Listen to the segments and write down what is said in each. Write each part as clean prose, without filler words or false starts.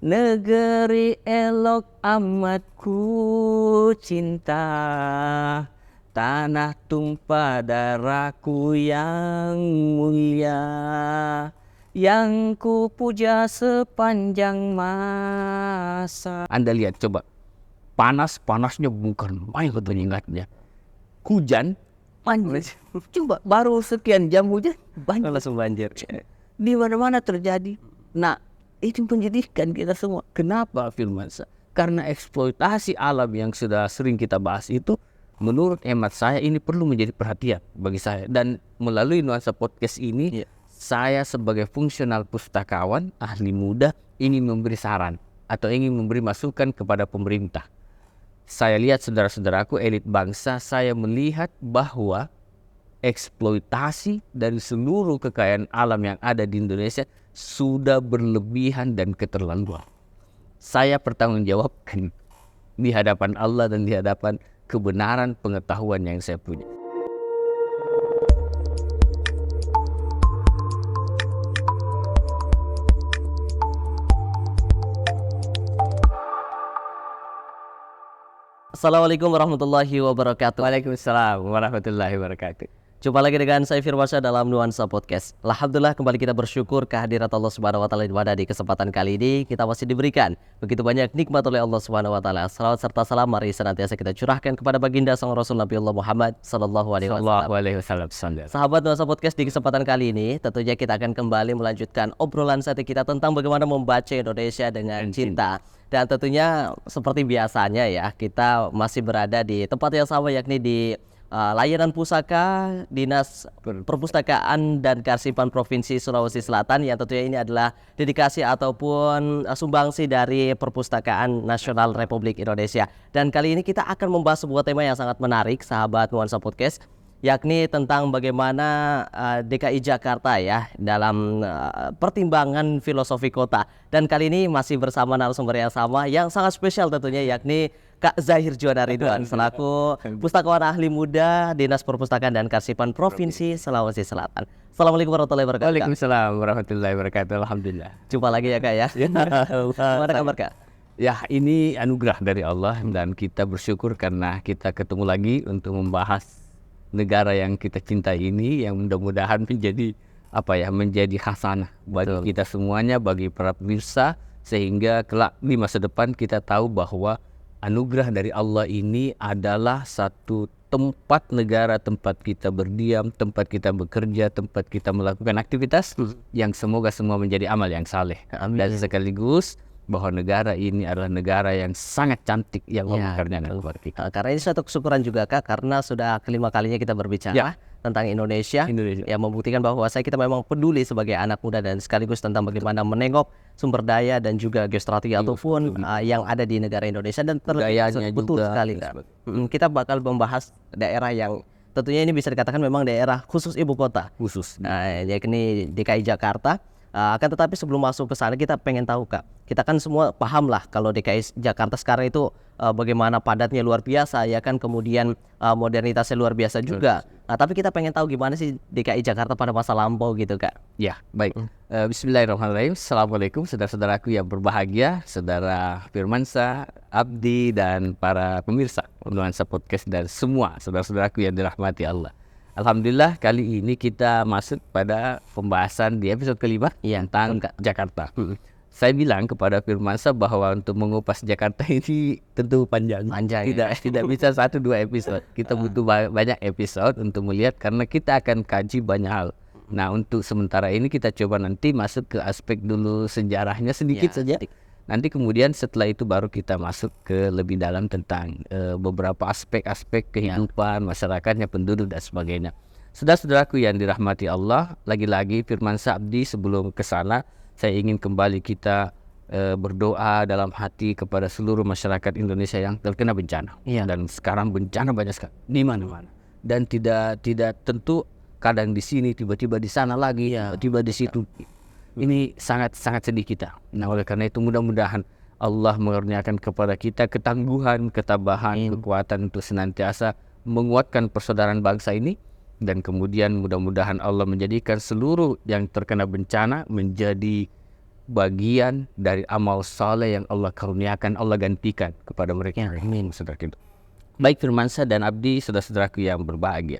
Negeri elok amat ku cinta, tanah tumpah darahku yang mulia, yang ku puja sepanjang masa. Anda lihat coba, panasnya bukan main katanya ingatnya. Hujan, banjir. Coba baru sekian jam hujan, banjir. Langsung banjir. Di mana-mana terjadi. Nah, itu menjadikan kita semua. Kenapa Firmansyah? Karena eksploitasi alam yang sudah sering kita bahas itu, menurut hemat saya ini perlu menjadi perhatian bagi saya. Dan melalui Nuansa Podcast ini, saya sebagai fungsional pustakawan, ahli muda, ingin memberi saran atau ingin memberi masukan kepada pemerintah. Saya lihat saudara-saudaraku elit bangsa, saya melihat bahwa eksploitasi dari seluruh kekayaan alam yang ada di Indonesia sudah berlebihan dan keterlaluan. Saya pertanggungjawabkan di hadapan Allah dan di hadapan kebenaran pengetahuan yang saya punya. Assalamualaikum warahmatullahi wabarakatuh. Waalaikumsalam warahmatullahi wabarakatuh. Jumpa lagi dengan saya Firmansyah dalam Nuansa Podcast. Alhamdulillah kembali kita bersyukur kehadirat Allah Subhanahu wa taala di kesempatan kali ini kita masih diberikan begitu banyak nikmat oleh Allah Subhanahu wa taala. Salawat serta salam mari senantiasa kita curahkan kepada baginda sang Rasul Nabi Allah Muhammad sallallahu alaihi wasallam. Sahabat Nuansa Podcast, di kesempatan kali ini tentunya kita akan kembali melanjutkan obrolan sate kita tentang bagaimana membaca Indonesia dengan cinta. Dan tentunya seperti biasanya ya, kita masih berada di tempat yang sama, yakni di layanan pusaka Dinas Perpustakaan dan Kearsipan Provinsi Sulawesi Selatan, yang tentunya ini adalah dedikasi ataupun sumbangsi dari Perpustakaan Nasional Republik Indonesia. Dan kali ini kita akan membahas sebuah tema yang sangat menarik, sahabat Nuansa Podcast, yakni tentang bagaimana DKI Jakarta ya dalam pertimbangan filosofi kota. Dan kali ini masih bersama narasumber yang sama yang sangat spesial tentunya, yakni Kak Zahir Juwana Ridwan selaku pustakawan ahli muda Dinas Perpustakaan dan Kearsipan Provinsi Sulawesi Selatan. Assalamualaikum warahmatullahi wabarakatuh. Waalaikumsalam warahmatullahi wabarakatuh. Alhamdulillah. Jumpa lagi ya Kak ya. Gimana kabar Kak? Ya, ini anugerah dari Allah dan kita bersyukur karena kita ketemu lagi untuk membahas negara yang kita cintai ini, yang mudah-mudahan menjadi menjadi hasanah bagi kita semuanya, bagi para pemirsa, sehingga kelak di masa depan kita tahu bahwa anugerah dari Allah ini adalah satu tempat negara, tempat kita berdiam, tempat kita bekerja, tempat kita melakukan aktivitas yang semoga semua menjadi amal yang saleh. Dan sekaligus bahwa negara ini adalah negara yang sangat cantik yang karena ini suatu kesyukuran juga Kak, karena sudah kelima kalinya kita berbicara tentang Indonesia yang membuktikan bahwa kita memang peduli sebagai anak muda dan sekaligus tentang bagaimana menengok sumber daya dan juga geostrategi ataupun yang ada di negara Indonesia. Dan budayanya betul juga sekali Kak. Kita bakal membahas daerah yang tentunya ini bisa dikatakan memang daerah khusus ibu kota khusus, yakni DKI Jakarta. Akan tetapi sebelum masuk ke sana kita pengen tahu Kak, kita kan semua paham lah kalau DKI Jakarta sekarang itu bagaimana padatnya luar biasa ya kan, kemudian modernitasnya luar biasa juga. Nah, tapi kita pengen tahu gimana sih DKI Jakarta pada masa lampau gitu Kak. Ya, baik. Bismillahirrahmanirrahim. Assalamualaikum saudara-saudaraku yang berbahagia, saudara Firmansyah, Abdi, dan para pemirsa Nuansa Podcast dan semua saudara-saudaraku yang dirahmati Allah. Alhamdulillah kali ini kita masuk pada pembahasan di episode kelima tentang Jakarta. Saya bilang kepada Firmansyah bahwa untuk mengupas Jakarta ini tentu panjang. Tidak bisa 1-2 episode. Kita butuh banyak episode untuk melihat karena kita akan kaji banyak hal. Nah, untuk sementara ini kita coba nanti masuk ke aspek dulu sejarahnya sedikit saja. Nanti kemudian setelah itu baru kita masuk ke lebih dalam tentang beberapa aspek-aspek kehidupan masyarakatnya, penduduk dan sebagainya. Saudara-saudaraku yang dirahmati Allah, lagi-lagi Firmansyah Abdi sebelum ke sana saya ingin kembali kita berdoa dalam hati kepada seluruh masyarakat Indonesia yang terkena bencana. Dan sekarang bencana banyak sekali di mana-mana. Dan tidak tentu, kadang di sini tiba-tiba di sana lagi, tiba di situ. Ini sangat sedih kita. Nah, oleh karena itu mudah-mudahan Allah mengaruniakan kepada kita ketangguhan, ketabahan, kekuatan untuk senantiasa menguatkan persaudaraan bangsa ini. Dan kemudian mudah-mudahan Allah menjadikan seluruh yang terkena bencana menjadi bagian dari amal saleh yang Allah karuniakan, Allah gantikan kepada mereka. Amin. Saudara kita. Baik Firmansyah dan Abdi, saudara-saudaraku yang berbahagia.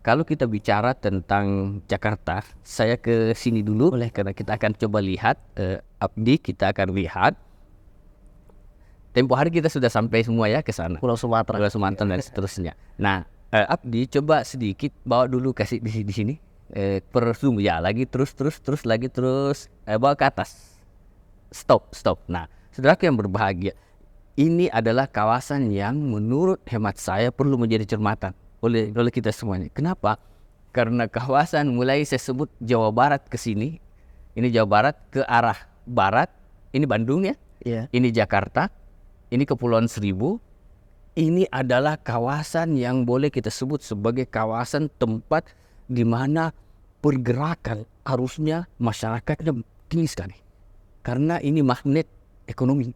Kalau kita bicara tentang Jakarta, saya ke sini dulu boleh, karena kita akan coba lihat, Abdi, kita akan lihat. Tempo hari kita sudah sampai semua ya ke sana. Pulau Sumatera. Pulau Sumatera dan seterusnya. Nah, Abdi coba sedikit bawa dulu, kasih di sini. Per zoom ya, lagi terus lagi terus, bawa ke atas. Stop. Nah, saudaraku yang berbahagia, ini adalah kawasan yang menurut hemat saya perlu menjadi cermatan oleh kita semuanya. Kenapa? Karena kawasan mulai saya sebut Jawa Barat ke sini, ini Jawa Barat ke arah barat, ini Bandung ya, ini Jakarta, ini Kepulauan Seribu, ini adalah kawasan yang boleh kita sebut sebagai kawasan tempat di mana pergerakan arusnya masyarakatnya tinggi sekali. Karena ini magnet ekonomi.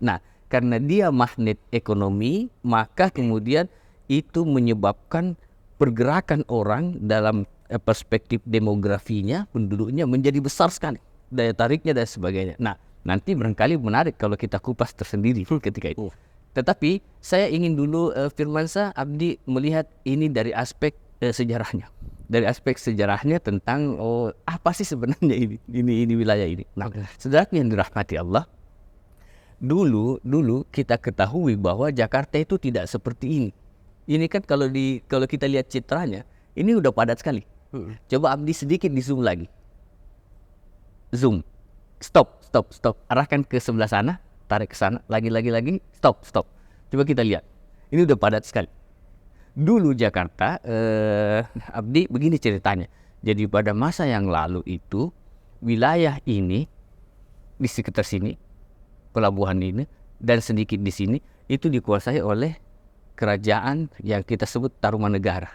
Nah, karena dia magnet ekonomi, maka kemudian itu menyebabkan pergerakan orang dalam perspektif demografinya, penduduknya menjadi besar sekali, daya tariknya dan sebagainya. Nah, nanti barangkali menarik kalau kita kupas tersendiri ketika itu. Tetapi saya ingin dulu, Firmansyah, Abdi melihat ini dari aspek sejarahnya. Dari aspek sejarahnya tentang apa sih sebenarnya ini wilayah ini. Nah, saudaraku yang dirahmati Allah, dulu kita ketahui bahwa Jakarta itu tidak seperti ini. Ini kan kalau kita lihat citranya, ini udah padat sekali. Coba Abdi sedikit di zoom lagi. Zoom. Stop. Arahkan ke sebelah sana, tarik ke sana, lagi. Stop. Coba kita lihat. Ini udah padat sekali. Dulu Jakarta, Abdi begini ceritanya. Jadi pada masa yang lalu itu, wilayah ini di sekitar sini, pelabuhan ini dan sedikit di sini itu dikuasai oleh kerajaan yang kita sebut Tarumanegara.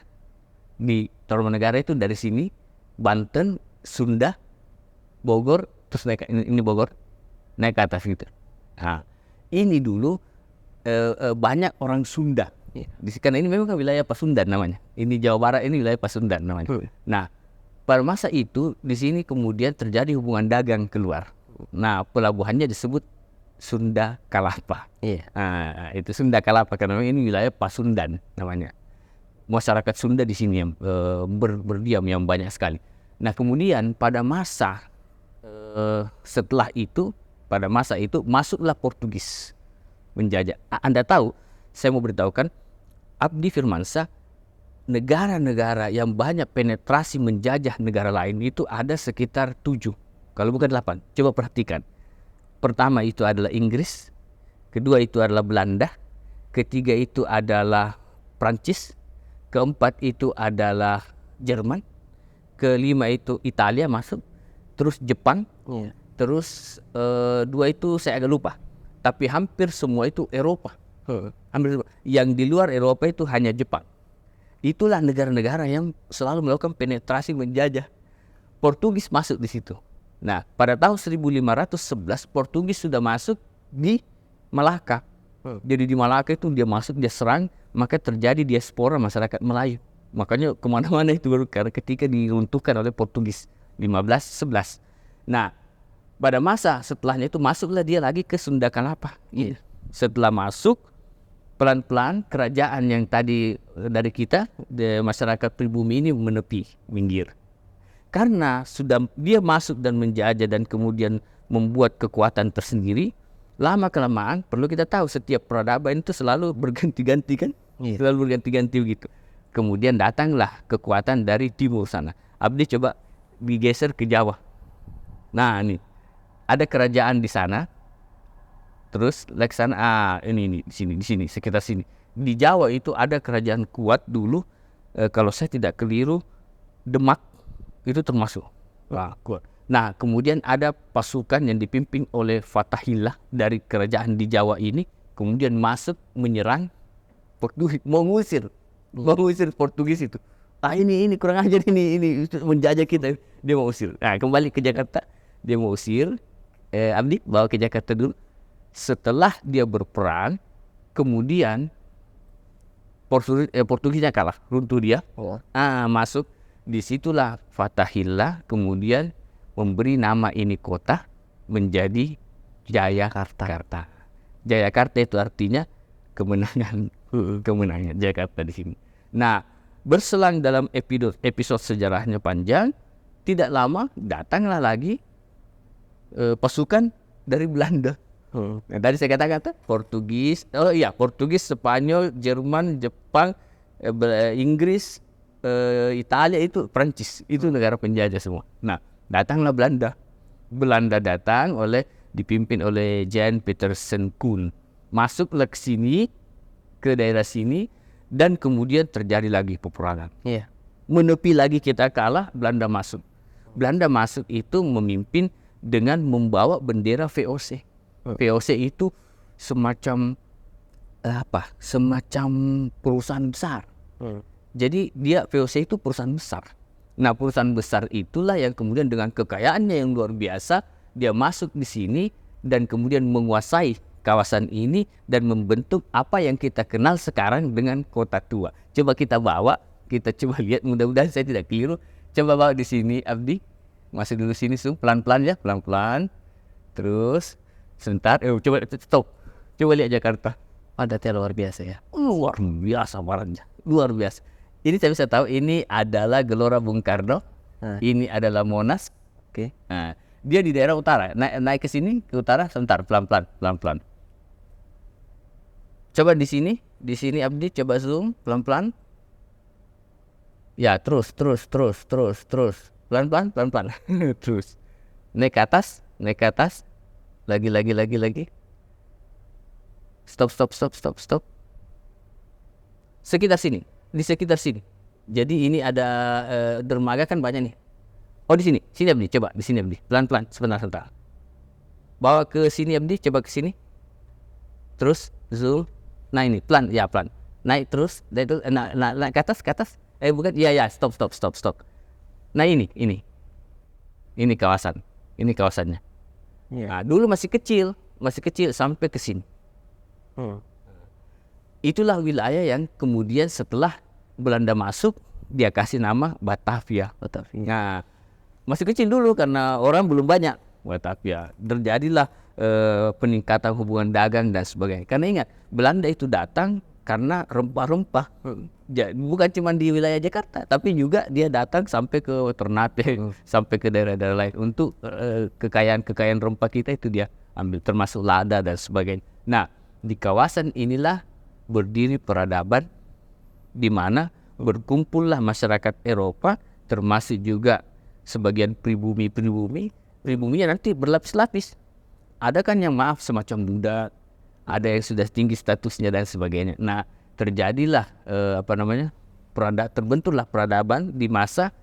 Di Tarumanegara itu dari sini Banten, Sunda, Bogor, terus naik ini Bogor, naik ke atas gitu. Nah, ini dulu banyak orang Sunda. Karena ini memang kan wilayah Pasundan namanya. Ini Jawa Barat, ini wilayah Pasundan namanya. Nah, pada masa itu di sini kemudian terjadi hubungan dagang keluar. Nah, pelabuhannya disebut Sunda Kalapa. Nah, itu Sunda Kalapa karena ini wilayah Pasundan namanya. Masyarakat Sunda di sini yang berdiam yang banyak sekali. Nah, kemudian pada masa setelah itu, pada masa itu masuklah Portugis menjajah. Anda tahu, saya mau beritahukan, Abdi Firmansyah, negara-negara yang banyak penetrasi menjajah negara lain itu ada sekitar 7, kalau bukan 8. Coba perhatikan. Pertama itu adalah Inggris, kedua itu adalah Belanda, ketiga itu adalah Prancis, keempat itu adalah Jerman, kelima itu Italia masuk, terus Jepang, terus dua itu saya agak lupa, tapi hampir semua itu Eropa. Hampir semua. Yang di luar Eropa itu hanya Jepang. Itulah negara-negara yang selalu melakukan penetrasi menjajah. Portugis masuk di situ. Nah, pada tahun 1511 Portugis sudah masuk di Malaka. Jadi di Malaka itu dia masuk, dia serang, maka terjadi diaspora masyarakat Melayu. Makanya kemana-mana itu baru karena ketika diruntuhkan oleh Portugis 1511. Nah, pada masa setelahnya itu masuklah dia lagi ke Sunda Kalapa. Setelah masuk, pelan-pelan kerajaan yang tadi dari kita, masyarakat pribumi ini menepi, minggir. Karena sudah dia masuk dan menjajah dan kemudian membuat kekuatan tersendiri, lama-kelamaan perlu kita tahu setiap peradaban itu selalu berganti-ganti kan? Selalu berganti-ganti begitu. Kemudian datanglah kekuatan dari timur sana. Abdi coba digeser ke Jawa. Nah, ini ada kerajaan di sana. Terus lek sana, ini di sini sekitar sini. Di Jawa itu ada kerajaan kuat dulu, kalau saya tidak keliru Demak itu termasuk. Kuat. Nah, kemudian ada pasukan yang dipimpin oleh Fatahillah dari kerajaan di Jawa ini, kemudian masuk menyerang Portugis, mau ngusir Portugis itu. Ini kurang ajar, ini menjajah kita, dia mau usir. Nah, kembali ke Jakarta, dia mau usir. Abdi bawa ke Jakarta dulu. Setelah dia berperang, kemudian Portugisnya kalah, runtuh dia. Masuk, disitulah Fatahillah kemudian memberi nama ini kota menjadi Jayakarta. Jayakarta itu artinya kemenangan, kemenangan Jakarta di sini. Nah, berselang dalam episode sejarahnya panjang, tidak lama datanglah lagi pasukan dari Belanda. Nah, tadi saya kata Portugis, Spanyol, Jerman, Jepang, Inggris, Italia, itu Prancis, itu negara penjajah semua. Nah, datanglah Belanda. Belanda datang dipimpin oleh Jan Petersen Koen. Masuklah ke sini, ke daerah sini, dan kemudian terjadi lagi peperangan. Iya. Menepi lagi kita kalah, Belanda masuk. Belanda masuk itu memimpin dengan membawa bendera VOC. VOC itu semacam semacam perusahaan besar. Jadi VOC itu perusahaan besar. Nah, perusahaan besar itulah yang kemudian dengan kekayaannya yang luar biasa, dia masuk di sini dan kemudian menguasai kawasan ini dan membentuk apa yang kita kenal sekarang dengan Kota Tua. Coba kita bawa, kita coba lihat, mudah-mudahan saya tidak keliru. Coba bawa di sini, Abdi. Masuk dulu sini, pelan-pelan ya, pelan-pelan. Terus sebentar, coba stop. Coba lihat Jakarta. Padatnya luar biasa ya. Luar biasa barangnya, luar biasa. Ini saya bisa tahu ini adalah Gelora Bung Karno. Ini adalah Monas. Oke. Nah, dia di daerah utara. Naik ke sini, ke utara, sebentar, pelan-pelan. Coba di sini Abdi, coba zoom, pelan-pelan. Ya, terus. Pelan-pelan. Terus. Naik ke atas. Lagi. Stop. Di sekitar sini. Jadi ini ada dermaga kan banyak nih. Oh, di sini Abdi, coba di sini Abdi. Pelan-pelan, sebentar. Bawa ke sini Abdi, coba ke sini. Terus zoom. Nah, ini pelan. Naik terus, itu naik ke atas. Bukan. Ya, stop. Nah, ini. Ini kawasan. Ini kawasannya. Yeah. Nah, dulu masih kecil sampai ke sini. Itulah wilayah yang kemudian setelah Belanda masuk, dia kasih nama Batavia. Nah, masih kecil dulu karena orang belum banyak. Batavia. Terjadilah peningkatan hubungan dagang dan sebagainya. Karena ingat, Belanda itu datang karena rempah-rempah. Bukan cuma di wilayah Jakarta, tapi juga dia datang sampai ke Ternate, sampai ke daerah-daerah lain. Untuk kekayaan rempah kita itu dia ambil, termasuk lada dan sebagainya. Nah, di kawasan inilah berdiri peradaban, di mana berkumpullah masyarakat Eropa, termasuk juga sebagian pribuminya nanti berlapis-lapis. Ada kan yang semacam Buddha, ada yang sudah tinggi statusnya dan sebagainya. Nah, terjadilah terbentuklah peradaban di masa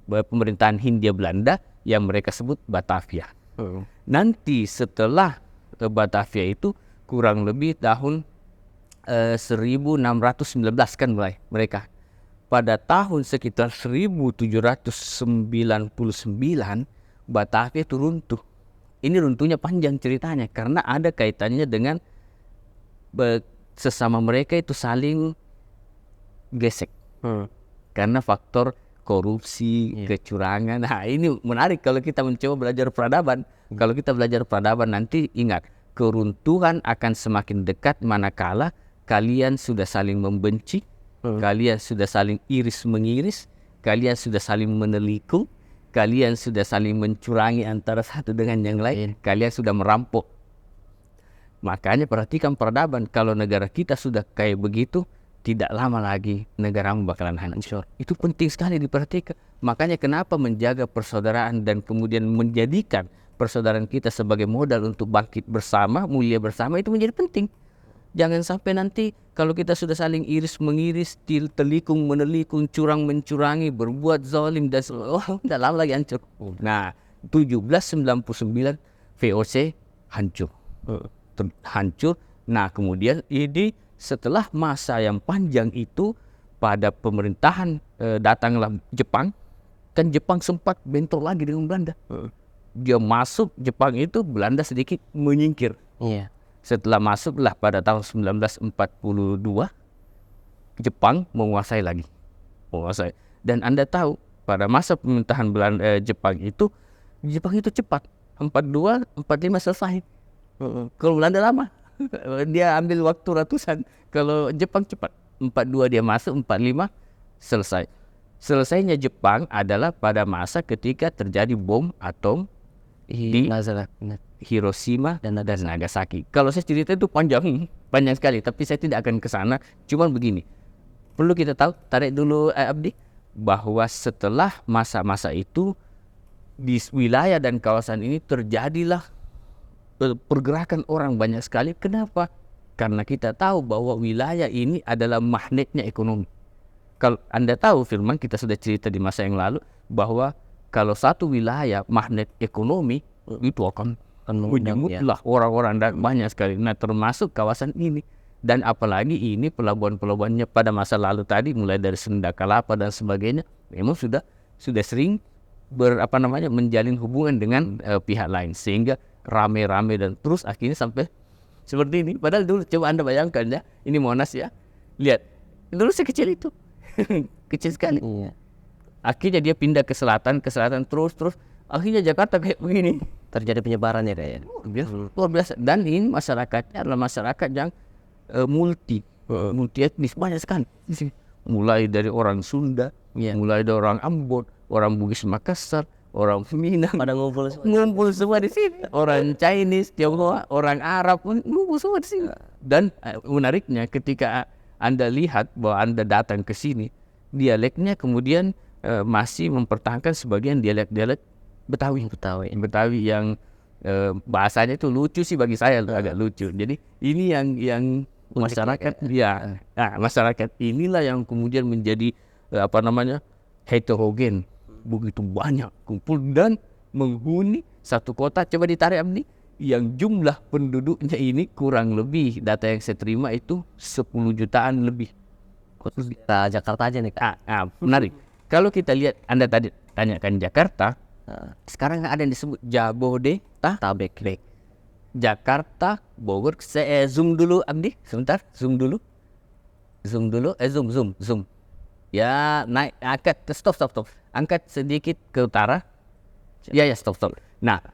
pemerintahan Hindia Belanda yang mereka sebut Batavia. Nanti setelah Batavia itu kurang lebih tahun 1619 kan mulai mereka. Pada tahun sekitar 1799 Batavia itu runtuh. Ini runtuhnya panjang ceritanya karena ada kaitannya dengan sesama mereka itu saling gesek. Karena faktor korupsi, kecurangan. Nah, ini menarik kalau kita mencoba belajar peradaban. Kalau kita belajar peradaban nanti ingat, keruntuhan akan semakin dekat manakala kalian sudah saling membenci, kalian sudah saling iris-mengiris, kalian sudah saling menelikung, kalian sudah saling mencurangi antara satu dengan yang lain, kalian sudah merampok. Makanya perhatikan peradaban, kalau negara kita sudah kayak begitu, tidak lama lagi negaramu bakalan hancur. Itu penting sekali diperhatikan. Makanya kenapa menjaga persaudaraan dan kemudian menjadikan persaudaraan kita sebagai modal untuk bangkit bersama, mulia bersama, itu menjadi penting. Jangan sampai nanti kalau kita sudah saling iris-mengiris, telikung, menelikung, curang-mencurangi, berbuat zalim dan tidak lama lagi hancur. Nah, 1799 VOC hancur. Hancur. Nah, kemudian ini setelah masa yang panjang itu, pada pemerintahan datanglah Jepang. Kan Jepang sempat bentrok lagi dengan Belanda. Dia masuk Jepang itu, Belanda sedikit menyingkir. Setelah masuklah pada tahun 1942, Jepang menguasai lagi. Dan Anda tahu pada masa pemerintahan Jepang itu Jepang itu cepat, 42, 45 selesai. Kalau Belanda lama, dia ambil waktu ratusan. Kalau Jepang cepat, 42 dia masuk, 45 selesai. Selesainya Jepang adalah pada masa ketika terjadi bom atom di Hiroshima dan Nagasaki. Kalau saya cerita itu panjang sekali, tapi saya tidak akan ke sana. Cuman begini, perlu kita tahu, tarik dulu Abdi, bahwa setelah masa-masa itu di wilayah dan kawasan ini terjadilah pergerakan orang banyak sekali. Kenapa? Karena kita tahu bahwa wilayah ini adalah magnetnya ekonomi. Kalau Anda tahu, Firman, kita sudah cerita di masa yang lalu bahwa kalau satu wilayah magnet ekonomi itu akan menyambutlah orang-orang dan banyak sekali. Nah, termasuk kawasan ini. Dan apalagi ini pelabuhan-pelabuhannya pada masa lalu tadi, mulai dari Sunda Kelapa dan sebagainya, memang sudah sering menjalin hubungan dengan pihak lain, sehingga rame-rame dan terus akhirnya sampai seperti ini. Padahal dulu coba Anda bayangkan ya, ini Monas ya, lihat dulu sekecil itu. Kecil sekali. Iya. Akhirnya dia pindah ke selatan terus akhirnya Jakarta kayak begini. Terjadi penyebarannya kayaknya. Luar biasa. Dan ini masyarakatnya adalah masyarakat yang multi etnis, banyak sekali. Mulai dari orang Sunda, mulai dari orang Ambon, orang Bugis Makassar, orang Minang, pada ngumpul semua di sini. Orang Chinese, Tionghoa, orang Arab pun ngumpul semua di sini. Dan menariknya ketika Anda lihat bahwa Anda datang ke sini, dialeknya kemudian masih mempertahankan sebagian dialek-dialek Betawi yang bahasanya itu lucu sih bagi saya, agak lucu. Jadi ini yang masyarakat masyarakat inilah yang kemudian menjadi heterogen, begitu banyak kumpul dan menghuni satu kota. Coba ditarik Abdi, yang jumlah penduduknya ini kurang lebih, data yang saya terima itu 10 jutaan lebih. Kota Jakarta aja nih Kak. Menarik. Kalau kita lihat, Anda tadi tanyakan Jakarta, sekarang ada yang disebut Jabodetabek. Jakarta, Bogor. Saya zoom dulu Abdi, sebentar, zoom dulu. Zoom. Ya, naik, angkat, stop. Angkat sedikit ke utara. Ya, stop. Nah,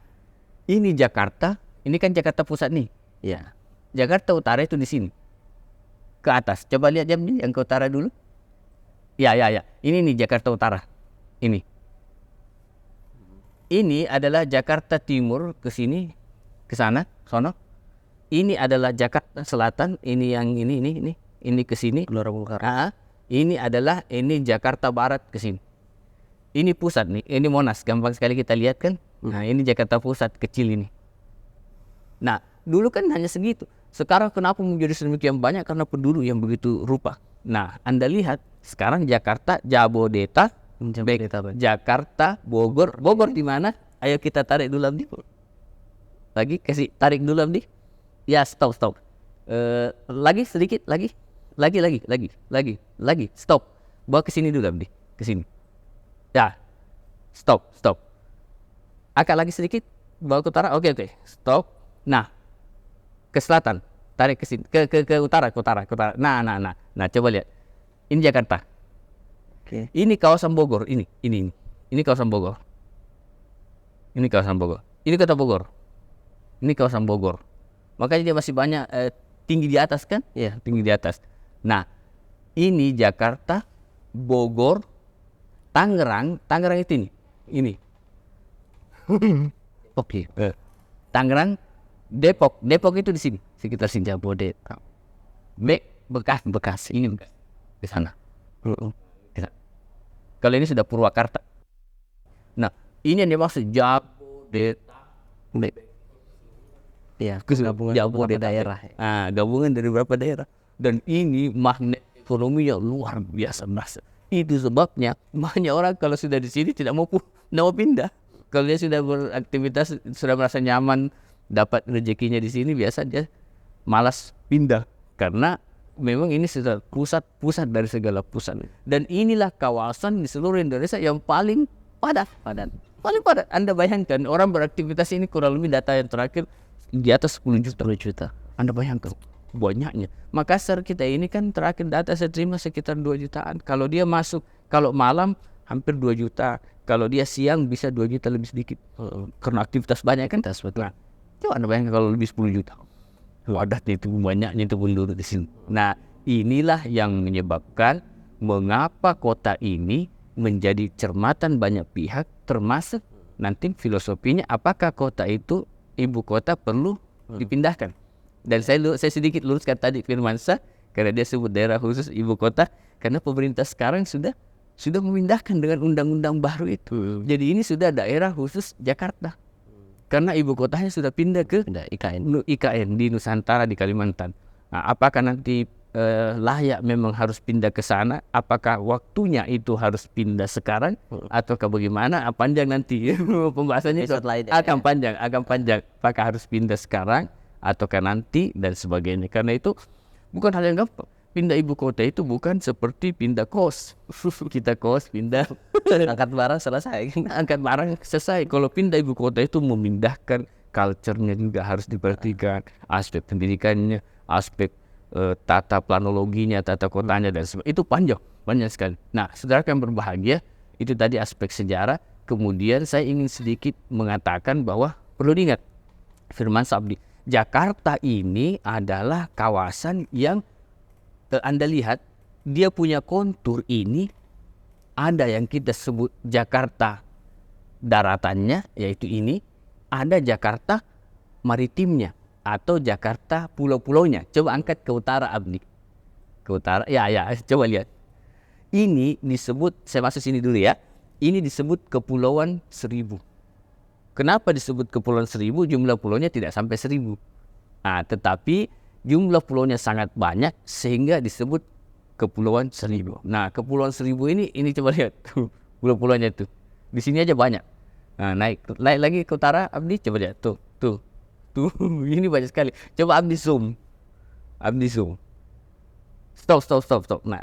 ini Jakarta, ini kan Jakarta Pusat nih. Ya. Jakarta Utara itu di sini. Ke atas. Coba lihat jam yang ke utara dulu. Ya. Ini nih Jakarta Utara. Ini adalah Jakarta Timur ke sini, ke sana, sono. Ini adalah Jakarta Selatan, ini yang ini ke sini. Gelora Bung Karno. Ini adalah Jakarta Barat ke sini. Ini pusat nih, ini Monas, gampang sekali kita lihat kan. Nah, ini Jakarta Pusat kecil ini. Nah, dulu kan hanya segitu. Sekarang kenapa menjadi sedemikian banyak? Karena penduduk yang begitu rupa. Nah, Anda lihat sekarang Jakarta, Jabodetabek, Jakarta, Bogor di mana? Ayo kita tarik dulu Abdi. Lagi kasih tarik dulu Abdi. Ya, stop. Lagi sedikit, lagi. Stop. Bawa ke sini dulu Abdi, ke sini. Ya. Stop. Agak lagi sedikit, bawa ke utara. Oke. Stop. Nah, ke selatan, tarik ke sini, ke utara. Nah, coba lihat. Ini Jakarta. Oke. Ini kawasan Bogor, ini kawasan Bogor. Ini kawasan Bogor. Ini kota Bogor. Ini kawasan Bogor. Makanya dia masih banyak tinggi di atas kan? Iya, tinggi di atas. Nah, ini Jakarta, Bogor, Tangerang itu ini. Oke. Tangerang, Depok itu di sini, sekitar sini. Jabodetabek. Bekasi ini di sana. Kalau ini sudah Purwakarta. Nah, ini yang dimaksud Jabodetabek. Iya, gabungan beberapa daerah. Gabungan dari beberapa daerah. Dan ini magnet ekonominya luar biasa. Itu sebabnya banyak orang kalau sudah di sini tidak mau pindah. Kalau dia sudah beraktivitas, sudah merasa nyaman, dapat rezekinya di sini, biasa dia malas pindah. Karena memang ini sudah pusat dari segala pusat. Dan inilah kawasan di seluruh Indonesia yang paling padat. Paling padat. Anda bayangkan orang beraktivitas ini kurang lebih, data yang terakhir di atas 10 juta. Anda bayangkan banyaknya. Makassar kita ini kan terakhir data saya terima sekitar 2 jutaan. Kalau dia masuk, kalau malam hampir 2 juta. Kalau dia siang bisa 2 juta lebih sedikit. Karena aktivitas banyak kan. Nah, coba Anda bayangkan kalau lebih 10 juta. Wadahnya itu banyaknya itu penduduk di sini. Nah, inilah yang menyebabkan mengapa kota ini menjadi cermatan banyak pihak, termasuk nanti filosofinya apakah kota itu ibu kota perlu dipindahkan. Dan saya sedikit luruskan tadi Firmansyah karena dia sebut daerah khusus ibu kota, karena pemerintah sekarang sudah memindahkan dengan undang-undang baru itu. Jadi ini sudah daerah khusus Jakarta. Karena ibu kotanya sudah pindah ke IKN di Nusantara, di Kalimantan. Nah, apakah nanti layak memang harus pindah ke sana? Apakah waktunya itu harus pindah sekarang ataukah bagaimana? Panjang nanti pembahasannya akan panjang. Apakah harus pindah sekarang ataukah nanti dan sebagainya? Karena itu bukan hal yang gampang. Pindah ibu kota itu bukan seperti pindah kos. Kita kos pindah Angkat barang selesai. angkat barang selesai. Kalau pindah ibu kota itu memindahkan culture-nya juga harus diperhatikan, aspek pendidikannya, aspek tata planologinya, tata kotanya dan sebagainya. Itu panjang sekali. Nah, saudara yang berbahagia, itu tadi aspek sejarah. Kemudian saya ingin sedikit mengatakan bahwa perlu diingat Firmansyah Abdi, Jakarta ini adalah kawasan yang Anda lihat dia punya kontur ini, ada yang kita sebut Jakarta daratannya yaitu ini, ada Jakarta maritimnya atau Jakarta pulau-pulaunya. Coba angkat ke utara Abdi. Ke utara. Ya, coba lihat. Ini disebut, saya masuk sini dulu ya. Ini disebut Kepulauan Seribu. Kenapa disebut Kepulauan Seribu? Jumlah pulaunya tidak sampai 1000. Nah, tetapi jumlah pulaunya sangat banyak sehingga disebut Kepulauan Seribu. Nah, Kepulauan Seribu ini coba lihat pulau-pulaunya tuh. Di sini aja banyak. Nah, naik lagi ke utara Abdi, coba lihat tuh. Ini banyak sekali. Coba Abdi zoom. Stop. Nah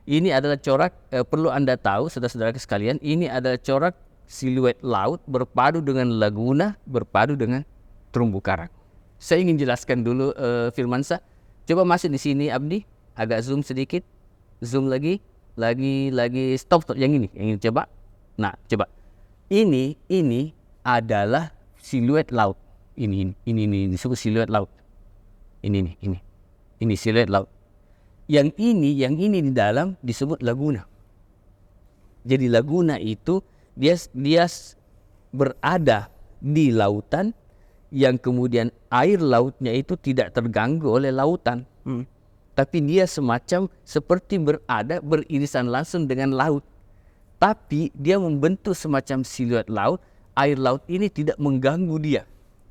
ini adalah corak, perlu Anda tahu saudara-saudara sekalian, ini adalah corak siluet laut berpadu dengan laguna, berpadu dengan terumbu karang. Saya ingin jelaskan dulu Firmansyah. Coba masuk di sini Abdi, agak zoom sedikit. Zoom lagi, stop yang ini coba. Nah, coba. Ini adalah siluet laut. Ini disebut siluet laut. Ini siluet laut. Yang ini di dalam disebut laguna. Jadi laguna itu dia berada di lautan yang kemudian air lautnya itu tidak terganggu oleh lautan. Tapi dia semacam seperti beririsan langsung dengan laut. Tapi dia membentuk semacam siluet laut. Air laut ini tidak mengganggu dia.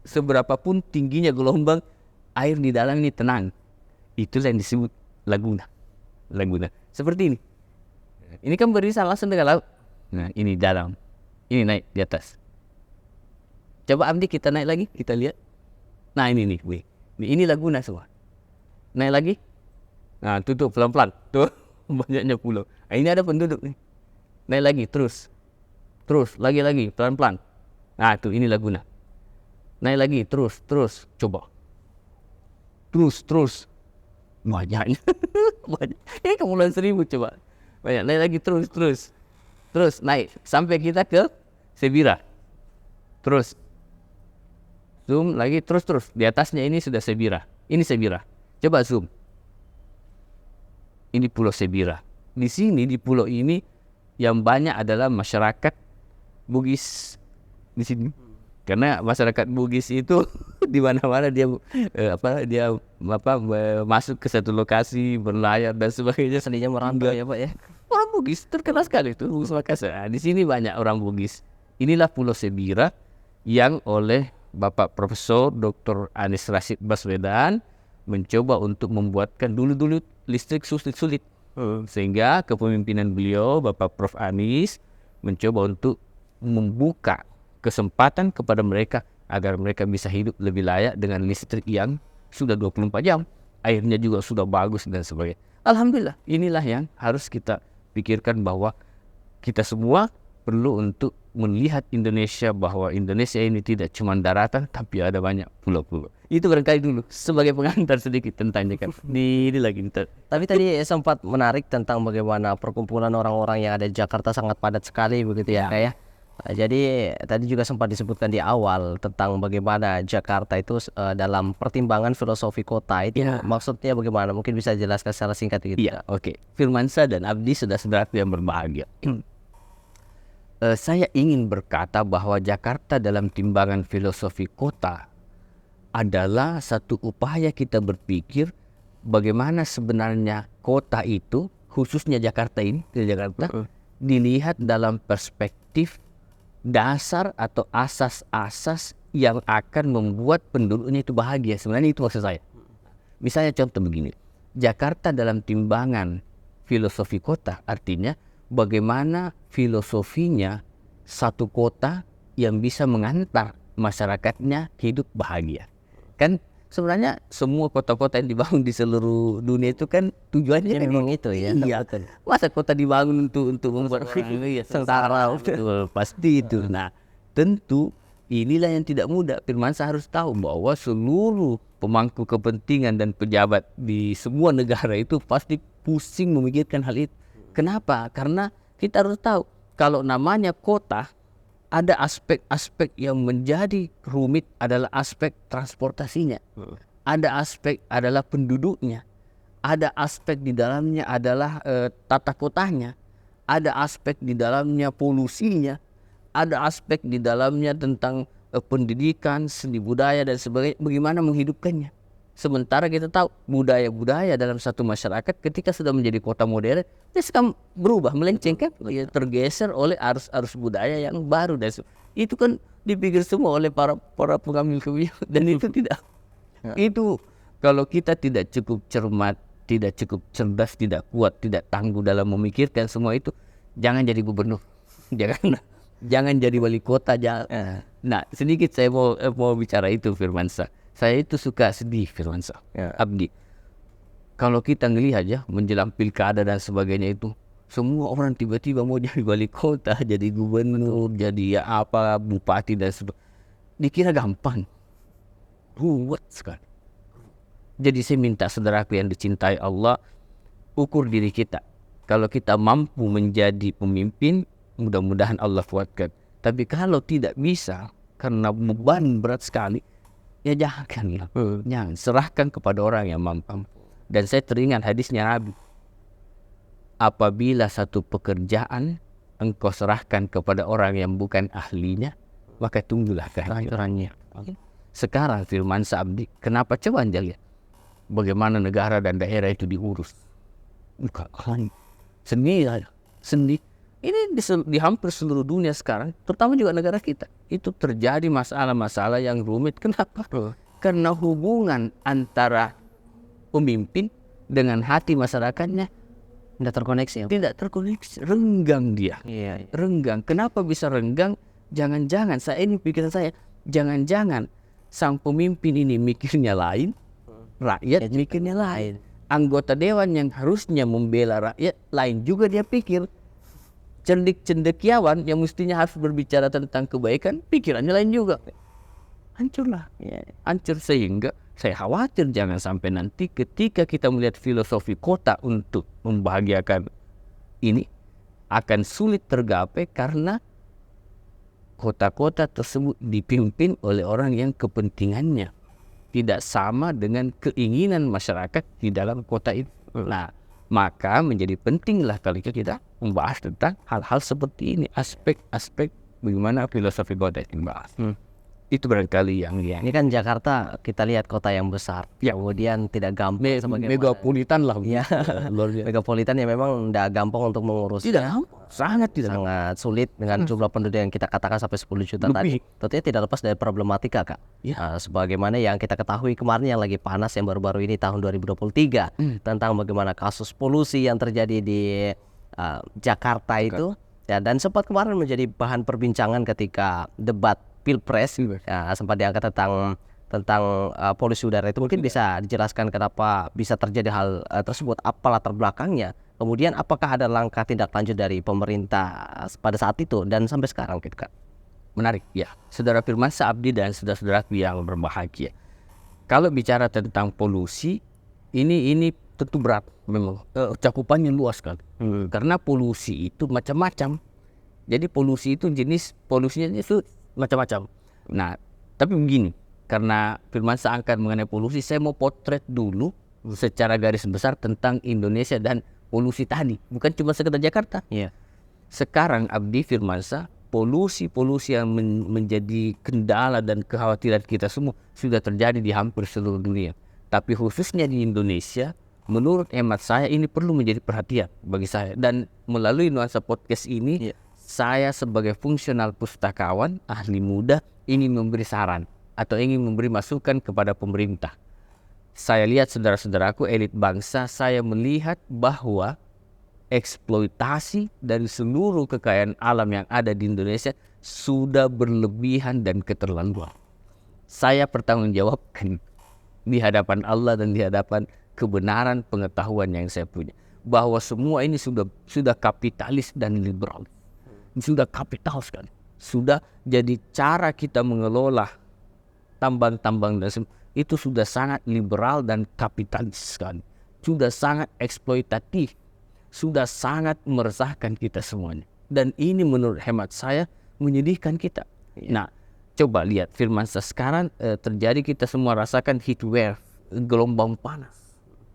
Seberapapun tingginya gelombang, air di dalam ini tenang. Itulah yang disebut laguna. Seperti ini. Ini kan beririsan langsung dengan laut. Nah, ini dalam. Ini naik di atas. Coba Abdi kita naik lagi, kita lihat. Nah, ini nih. Ini laguna semua. Naik lagi. Nah, tutup pelan-pelan. Tuh, banyaknya pulau. Nah, ini ada penduduk nih. Naik lagi, terus, lagi, pelan-pelan. Nah, tuh, ini laguna. Naik lagi, terus, coba. Terus. Banyaknya. Banyak. Ini Kepulauan Seribu, coba. Banyak, naik lagi, terus, naik. Sampai kita ke Sebira. Terus. Zoom lagi, terus. Di atasnya ini sudah Sebira. Ini Sebira. Coba zoom. Ini Pulau Sebira. Di sini, di pulau ini, yang banyak adalah masyarakat Bugis di sini. Karena masyarakat Bugis itu di mana-mana dia masuk ke satu lokasi, berlayar dan sebagainya. Seninya merantau ya Pak ya. Orang Bugis terkenal sekali itu Bugis Makassar. Nah, di sini banyak orang Bugis. Inilah Pulau Sebira yang oleh Bapak Profesor Dr. Anies Rashid Baswedan mencoba untuk membuatkan dulu listrik sulit. Sehingga kepemimpinan beliau Bapak Prof Anies mencoba untuk membuka kesempatan kepada mereka agar mereka bisa hidup lebih layak dengan listrik yang sudah 24 jam. Airnya juga sudah bagus dan sebagainya. Alhamdulillah, inilah yang harus kita pikirkan bahwa kita semua perlu untuk melihat Indonesia, bahwa Indonesia ini tidak cuma daratan tapi ada banyak pulau-pulau. Itu barangkali dulu sebagai pengantar sedikit tentang Jakarta. Ini lagi ntar. Tapi tadi sempat menarik tentang bagaimana perkumpulan orang-orang yang ada di Jakarta sangat padat sekali begitu ya, Kak ya. Jadi tadi juga sempat disebutkan di awal tentang bagaimana Jakarta itu dalam pertimbangan filosofi kota itu maksudnya bagaimana? Mungkin bisa jelaskan secara singkat gitu. Iya, oke. Firmansyah dan Abdi, saudara-saudaraku yang berbahagia. Saya ingin berkata bahwa Jakarta dalam timbangan filosofi kota adalah satu upaya kita berpikir bagaimana sebenarnya kota itu, khususnya Jakarta ini, dilihat dalam perspektif dasar atau asas-asas yang akan membuat penduduknya itu bahagia. Sebenarnya itu maksud saya. Misalnya contoh begini, Jakarta dalam timbangan filosofi kota artinya bagaimana filosofinya satu kota yang bisa mengantar masyarakatnya hidup bahagia. Kan sebenarnya semua kota-kota yang dibangun di seluruh dunia itu kan tujuannya kan memang itu ya. Iya. Masa kota dibangun untuk membuat sengsara, betul, pasti itu. Nah, tentu inilah yang tidak mudah. Firmansyah harus tahu bahwa seluruh pemangku kepentingan dan pejabat di semua negara itu pasti pusing memikirkan hal itu. Kenapa? Karena kita harus tahu kalau namanya kota, ada aspek-aspek yang menjadi rumit adalah aspek transportasinya. Ada aspek adalah penduduknya. Ada aspek di dalamnya adalah tata kotanya. Ada aspek di dalamnya polusinya. Ada aspek di dalamnya tentang pendidikan, seni budaya dan sebagainya. Bagaimana menghidupkannya. Sementara kita tahu budaya-budaya dalam satu masyarakat ketika sudah menjadi kota modern, dia sekarang berubah, melenceng kan, tergeser oleh arus-arus budaya yang baru. Dan itu kan dipikir semua oleh para pengambil kebijakan, dan itu tidak. Itu kalau kita tidak cukup cermat, tidak cukup cerdas, tidak kuat, tidak tangguh dalam memikirkan semua itu, jangan jadi gubernur, jangan jadi wali kota, jangan. Nah, sedikit saya mau bicara itu, Firmansyah. Saya itu suka sedih, Firmansyah, Abdi. Kalau kita ngelihat ya menjelang pilkada dan sebagainya itu, semua orang tiba-tiba mau jadi wali kota, jadi gubernur, jadi ya apa, bupati dan sebagainya. Dikira gampang, ruwet sekali. Jadi saya minta saudaraku yang dicintai Allah, ukur diri kita. Kalau kita mampu menjadi pemimpin, mudah-mudahan Allah kuatkan. Tapi kalau tidak bisa, karena beban berat sekali, ya jangan, jangan serahkan kepada orang yang mampu. Dan saya teringat hadisnya Nabi, apabila satu pekerjaan engkau serahkan kepada orang yang bukan ahlinya, maka tunggulah kehancurannya. Sekarang Firmansyah Abdi, kenapa coba Anda lihat bagaimana negara dan daerah itu diurus? Seni ini di hampir seluruh dunia sekarang, terutama juga negara kita, itu terjadi masalah-masalah yang rumit. Kenapa? Karena hubungan antara pemimpin dengan hati masyarakatnya tidak terkoneksi, renggang dia. Renggang. Kenapa bisa renggang? Jangan-jangan ini pikiran saya, jangan-jangan sang pemimpin ini mikirnya lain, rakyat mikirnya lain. Anggota dewan yang harusnya membela rakyat lain juga dia pikir. Cendekiawan yang mestinya harus berbicara tentang kebaikan, pikirannya lain juga. Hancurlah. Hancur, sehingga saya khawatir jangan sampai nanti ketika kita melihat filosofi kota untuk membahagiakan ini akan sulit tergapai karena kota-kota tersebut dipimpin oleh orang yang kepentingannya tidak sama dengan keinginan masyarakat di dalam kota itu. Nah, maka menjadi pentinglah kali kita membahas tentang hal-hal seperti ini, aspek-aspek bagaimana filosofi kota itu dibahas. Itu barangkali yang ini kan Jakarta kita lihat kota yang besar, kemudian tidak gampang sebagai megapolitan lah. Megapolitan yang memang tidak gampang untuk mengurus. Sangat sulit dengan jumlah penduduk yang kita katakan sampai 10 juta tadi. Tentunya tidak lepas dari problematika, Kak. Sebagaimana yang kita ketahui kemarin yang lagi panas yang baru-baru ini tahun 2023 tentang bagaimana kasus polusi yang terjadi di Jakarta itu. Dan sempat kemarin menjadi bahan perbincangan ketika debat Pilpres, sempat diangkat tentang polusi udara itu. Mungkin bisa dijelaskan kenapa bisa terjadi hal tersebut, apa latar belakangnya, Kemudian apakah ada langkah tindak lanjut dari pemerintah pada saat itu dan sampai sekarang gitu Kak? Menarik ya, Saudara Firmansyah Abdi dan saudara-saudaraku yang berbahagia. Kalau bicara tentang polusi, ini tentu berat memang, cakupannya luas kan. Karena polusi itu macam-macam. Jadi polusi itu jenis polusinya itu macam-macam. Nah, tapi begini, karena Firmansyah angkat mengenai polusi, saya mau potret dulu secara garis besar tentang Indonesia dan polusi tadi, bukan cuma sekedar Jakarta. Iya. Sekarang Abdi Firmansyah, polusi yang menjadi kendala dan kekhawatiran kita semua sudah terjadi di hampir seluruh dunia. Tapi khususnya di Indonesia, menurut hemat saya ini perlu menjadi perhatian bagi saya. Dan melalui Nuansa Podcast ini, saya sebagai fungsional pustakawan, ahli muda, ingin memberi saran atau ingin memberi masukan kepada pemerintah. Saya lihat saudara-saudaraku elit bangsa, saya melihat bahwa eksploitasi dari seluruh kekayaan alam yang ada di Indonesia sudah berlebihan dan keterlaluan. Saya bertanggungjawabkan di hadapan Allah dan di hadapan kebenaran pengetahuan yang saya punya, bahwa semua ini sudah kapitalis dan liberal. Sudah kapital sekali. Sudah jadi cara kita mengelola tambang-tambang dan itu sudah sangat liberal dan kapitalis sekali. Sudah sangat eksploitatif. Sudah sangat meresahkan kita semuanya. Dan ini menurut hemat saya menyedihkan kita. Nah, coba lihat Firmansyah sekarang terjadi, kita semua rasakan heat wave, gelombang panas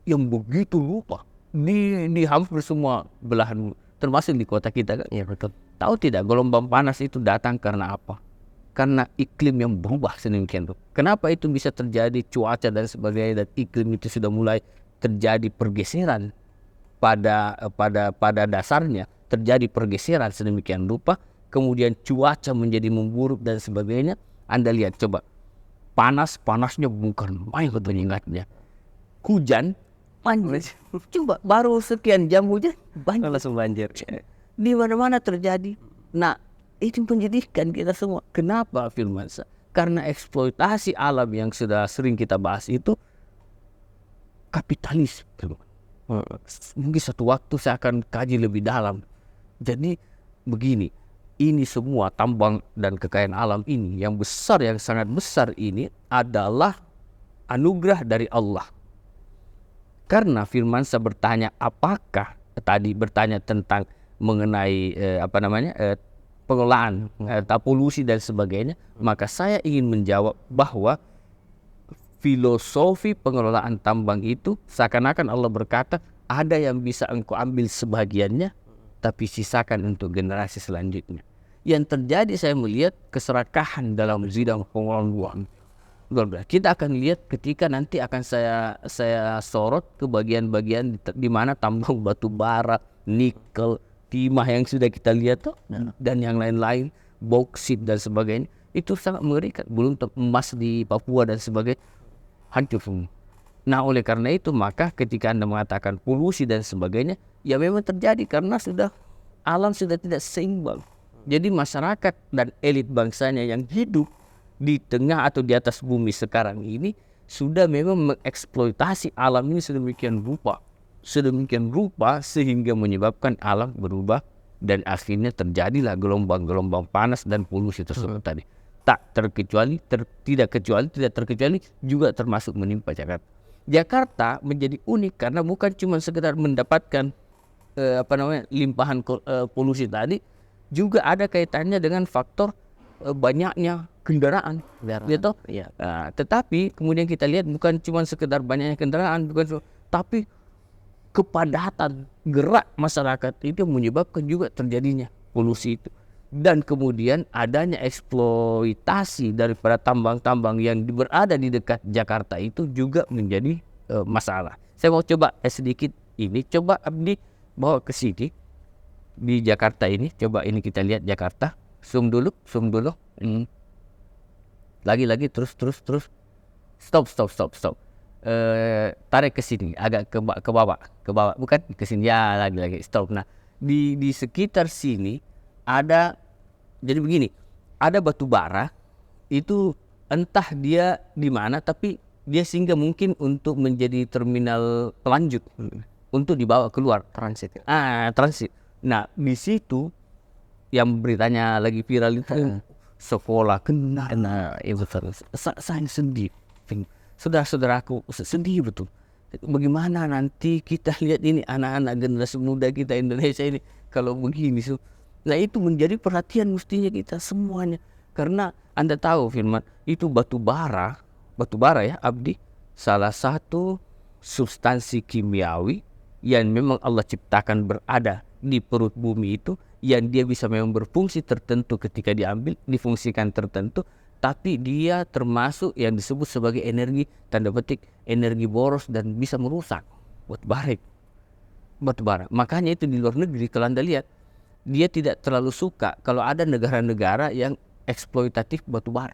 yang begitu lupa di hampir semua belahan, termasuk di kota kita kan. Iya betul. Tahu tidak gelombang panas itu datang karena apa? Karena iklim yang berubah sedemikian rupa. Kenapa itu bisa terjadi, cuaca dan sebagainya, dan iklim itu sudah mulai terjadi pergeseran pada dasarnya, terjadi pergeseran sedemikian rupa, kemudian cuaca menjadi memburuk dan sebagainya. Anda lihat coba, panasnya bukan main katanya. Hujan banjir. Coba baru sekian jam hujan banjir. Langsung banjir. Di mana-mana terjadi. Nah, itu menjadikan kita semua. Kenapa Firmansyah? Karena eksploitasi alam yang sudah sering kita bahas itu kapitalis. Mungkin satu waktu saya akan kaji lebih dalam. Jadi begini, ini semua tambang dan kekayaan alam ini yang besar, yang sangat besar ini adalah anugerah dari Allah. Karena Firmansyah bertanya apakah tadi bertanya tentang mengenai pengelolaan polusi dan sebagainya, maka saya ingin menjawab bahwa filosofi pengelolaan tambang itu seakan-akan Allah berkata, ada yang bisa engkau ambil sebagiannya, tapi sisakan untuk generasi selanjutnya. Yang terjadi saya melihat keserakahan dalam bidang pengelolaan. Kita akan lihat ketika nanti akan saya sorot ke bagian-bagian di mana tambang batu bara, nikel, timah yang sudah kita lihat dan yang lain-lain, bauksit dan sebagainya, itu sangat mengerikan. Belum emas di Papua dan sebagainya, hancur semua. Nah, oleh karena itu maka ketika Anda mengatakan polusi dan sebagainya, ya memang terjadi karena alam sudah tidak seimbang. Jadi masyarakat dan elit bangsanya yang hidup di tengah atau di atas bumi sekarang ini sudah memang mengeksploitasi alam ini sedemikian rupa sehingga menyebabkan alam berubah dan akhirnya terjadilah gelombang-gelombang panas dan polusi tersebut tadi. Tidak terkecuali juga termasuk menimpa Jakarta. Jakarta menjadi unik karena bukan cuma sekedar mendapatkan limpahan polusi tadi, juga ada kaitannya dengan faktor banyaknya kendaraan. Gitu? Iya. Tetapi kemudian kita lihat bukan cuma sekedar banyaknya kendaraan, tapi kepadatan gerak masyarakat itu menyebabkan juga terjadinya polusi itu. Dan kemudian adanya eksploitasi daripada tambang-tambang yang berada di dekat Jakarta itu juga menjadi masalah. Saya mau coba sedikit ini, coba Abdi bawa ke sini di Jakarta ini. Coba ini kita lihat Jakarta. Zoom dulu. Lagi terus. Stop. Tarik ke sini, agak ke bawah, bukan ke sini ya, lagi stop. Nah, di sekitar sini ada, jadi begini, ada batu bara itu entah dia di mana, tapi dia sehingga mungkin untuk menjadi terminal pelanjut untuk dibawa keluar Transit. transit. Nah di situ yang beritanya lagi viral itu sekolah kena. Iya betul. Saya sedih, saudara-saudaraku sedih betul. Bagaimana nanti kita lihat ini anak-anak generasi muda kita Indonesia ini kalau begini. Nah itu menjadi perhatian mestinya kita semuanya. Karena Anda tahu Firman, itu batu bara ya Abdi, salah satu substansi kimiawi yang memang Allah ciptakan berada di perut bumi itu, yang dia bisa memang berfungsi tertentu ketika diambil, difungsikan tertentu, tapi dia termasuk yang disebut sebagai energi, tanda petik, energi boros dan bisa merusak batu bara. Makanya itu di luar negeri kalau Anda lihat, dia tidak terlalu suka kalau ada negara-negara yang eksploitatif batu bara.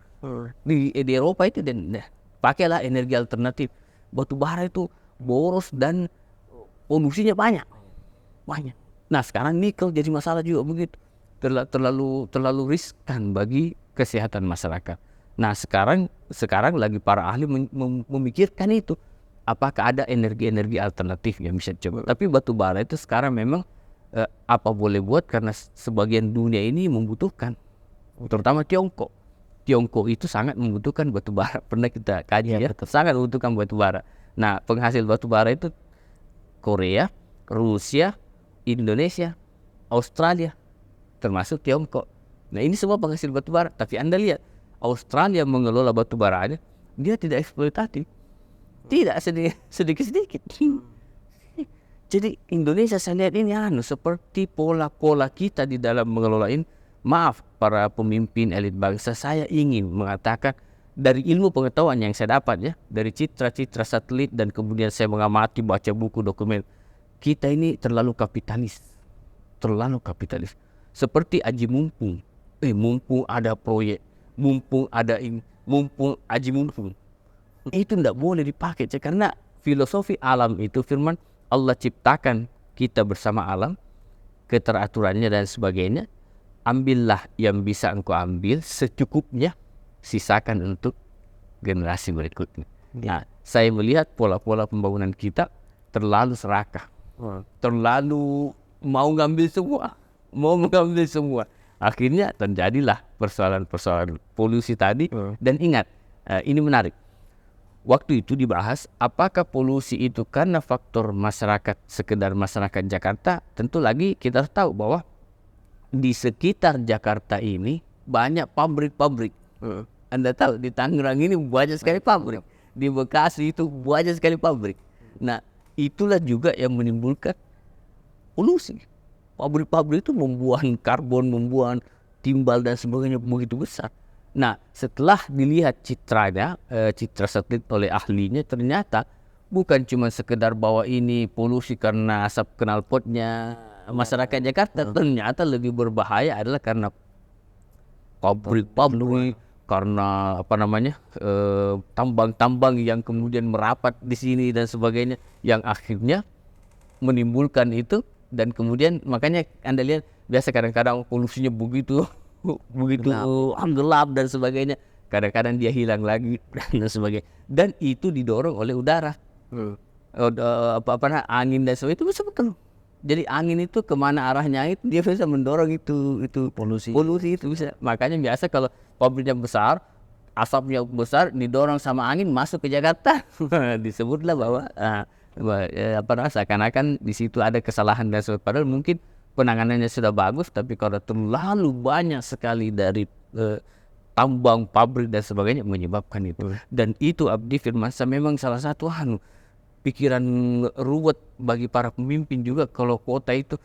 Di Eropa itu dan pakailah energi alternatif. Batu bara itu boros dan polusinya banyak. Nah sekarang nikel jadi masalah juga begitu. Terlalu riskan bagi kesehatan masyarakat. Nah sekarang lagi para ahli memikirkan itu. Apakah ada energi-energi alternatif yang bisa coba. Tapi batu bara itu sekarang memang apa boleh buat karena sebagian dunia ini membutuhkan. Terutama Tiongkok itu sangat membutuhkan batu bara. Pernah kita kaji ya, sangat membutuhkan batu bara. Nah penghasil batu bara itu Korea, Rusia, Indonesia, Australia, termasuk Tiongkok. Nah ini semua penghasil batu bara. Tapi Anda lihat Australia mengelola batu baranya, dia tidak eksploitatif, tidak sedikit. Jadi Indonesia saya lihat ini seperti pola-pola kita di dalam mengelola ini. Maaf para pemimpin elit bangsa, saya ingin mengatakan dari ilmu pengetahuan yang saya dapat ya, dari citra-citra satelit dan kemudian saya mengamati, baca buku, dokumen, kita ini terlalu kapitalis. Seperti aji mumpung. Mumpung ada proyek, mumpung ada ini, mumpung aji mumpung. Itu tidak boleh dipakai karena filosofi alam itu Firman, Allah ciptakan kita bersama alam, keteraturannya dan sebagainya. Ambillah yang bisa engkau ambil secukupnya, sisakan untuk generasi berikutnya. Nah, saya melihat pola-pola pembangunan kita terlalu serakah, terlalu mau mengambil semua. Akhirnya terjadilah persoalan polusi tadi. Dan ingat, ini menarik. Waktu itu dibahas apakah polusi itu karena faktor masyarakat, sekedar masyarakat Jakarta. Tentu lagi kita tahu bahwa di sekitar Jakarta ini banyak pabrik-pabrik. Anda tahu di Tangerang ini banyak sekali pabrik. Di Bekasi itu banyak sekali pabrik. Nah itulah juga yang menimbulkan polusi. Pabrik-pabrik itu membuang karbon, membuang timbal dan sebagainya begitu besar. Nah setelah dilihat citranya, citra satelit oleh ahlinya, ternyata bukan cuma sekedar bahwa ini polusi karena asap knalpotnya masyarakat Jakarta, ternyata lebih berbahaya adalah karena pabrik-pabrik, karena tambang-tambang yang kemudian merapat di sini dan sebagainya, yang akhirnya menimbulkan itu. Dan kemudian makanya Anda lihat biasa kadang-kadang polusinya begitu gelap dan sebagainya, kadang-kadang dia hilang lagi dan sebagainya, dan itu didorong oleh udara, angin dan sebagainya. Itu betul. Jadi angin itu kemana arahnya itu dia bisa mendorong itu polusi itu bisa. Makanya biasa kalau pabriknya besar, asapnya besar, didorong sama angin masuk ke Jakarta. Disebutlah bahwa seakan-akan di situ ada kesalahan dan sebagainya. Padahal mungkin penanganannya sudah bagus, tapi kalau terlalu banyak sekali dari tambang, pabrik dan sebagainya menyebabkan itu. Dan itu Abdi Firmansyah memang salah satu pikiran ruwet bagi para pemimpin juga. Kalau kota itu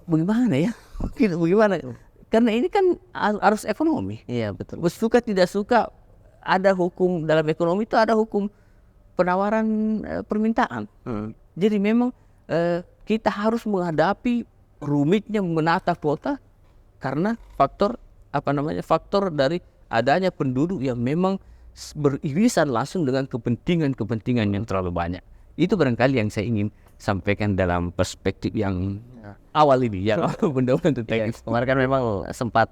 bagaimana ya? Bagaimana? Karena ini kan harus ekonomi. Iya betul. Suka tidak suka ada hukum dalam ekonomi, itu ada hukum penawaran permintaan. Jadi memang kita harus menghadapi rumitnya menata kota karena faktor dari adanya penduduk yang memang beririsan langsung dengan kepentingan yang terlalu banyak. Itu barangkali yang saya ingin sampaikan dalam perspektif yang awal ini, yang benar-benar tentang kemarin kan memang sempat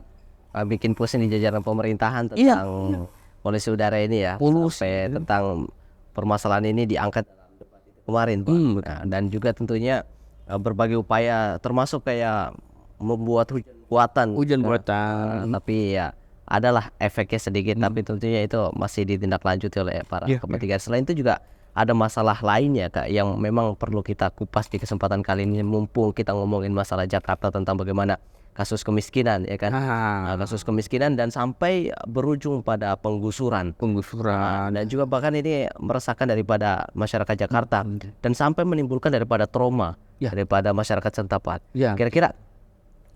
bikin pusing di jajaran pemerintahan tentang polusi udara ini ya, sampai tentang permasalahan ini diangkat dalam debat itu kemarin Pak. Nah, dan juga tentunya berbagai upaya termasuk kayak membuat hujan buatan. Hujan buatan. Tapi ya adalah efeknya sedikit, tapi tentunya itu masih ditindaklanjuti oleh para Iya, kepentingan. Selain itu juga ada masalah lainnya Kak yang memang perlu kita kupas di kesempatan kali ini, mumpung kita ngomongin masalah Jakarta tentang bagaimana kasus kemiskinan ya kan. Nah, kasus kemiskinan dan sampai berujung pada penggusuran. Penggusuran. Dan juga bahkan ini meresahkan daripada masyarakat Jakarta dan sampai menimbulkan daripada trauma daripada masyarakat setempat. Ya. Kira-kira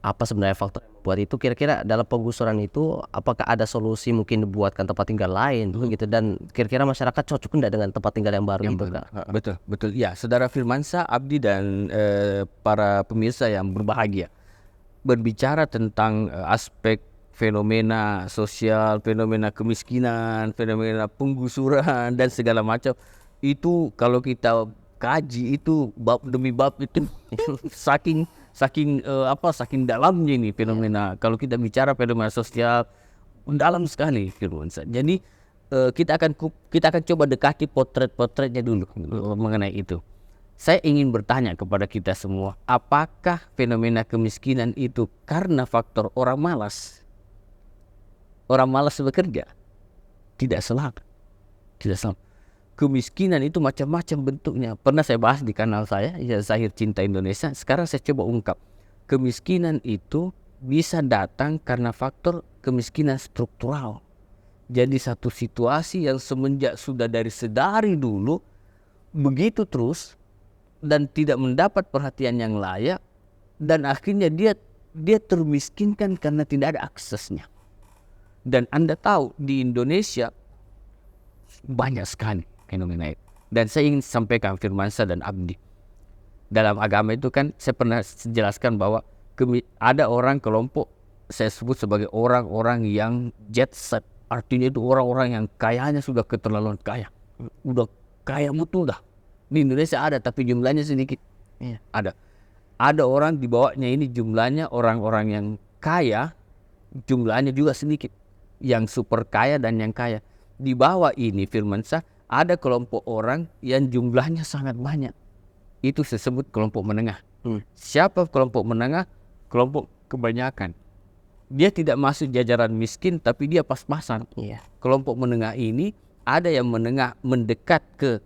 apa sebenarnya faktor yang membuat itu? Kira-kira dalam penggusuran itu apakah ada solusi mungkin dibuatkan tempat tinggal lain gitu, dan kira-kira masyarakat cocok enggak dengan tempat tinggal yang baru itu Kak? Betul. Ya, Saudara Firmansyah, Abdi dan para pemirsa yang berbahagia. Berbicara tentang aspek fenomena sosial, fenomena kemiskinan, fenomena penggusuran dan segala macam, itu kalau kita kaji itu bab demi bab itu saking dalamnya ini fenomena. Kalau kita bicara fenomena sosial dalam sekali Firmansyah. Jadi kita akan coba dekati potretnya dulu mengenai itu. Saya ingin bertanya kepada kita semua, apakah fenomena kemiskinan itu karena faktor orang malas? Orang malas bekerja? Tidak selalu. Kemiskinan itu macam-macam bentuknya. Pernah saya bahas di kanal saya, ya Zahir Cinta Indonesia. Sekarang saya coba ungkap. Kemiskinan itu bisa datang karena faktor kemiskinan struktural. Jadi satu situasi yang semenjak sudah dari dulu, begitu terus, dan tidak mendapat perhatian yang layak, dan akhirnya dia termiskinkan karena tidak ada aksesnya. Dan Anda tahu di Indonesia banyak sekali fenomena itu. Dan saya ingin sampaikan Firmansyah dan Abdi, dalam agama itu kan saya pernah jelaskan bahwa ada orang kelompok saya sebut sebagai orang-orang yang jet set. Artinya itu orang-orang yang kayanya sudah keterlaluan kaya, udah kaya betul dah. Di Indonesia ada, tapi jumlahnya sedikit. Ada orang di bawahnya ini jumlahnya orang-orang yang kaya, jumlahnya juga sedikit. Yang super kaya dan yang kaya. Di bawah ini Firmansyah ada kelompok orang yang jumlahnya sangat banyak. Itu disebut kelompok menengah. Siapa kelompok menengah? Kelompok kebanyakan. Dia tidak masuk jajaran miskin, tapi dia pas-pasan. Kelompok menengah ini ada yang menengah mendekat ke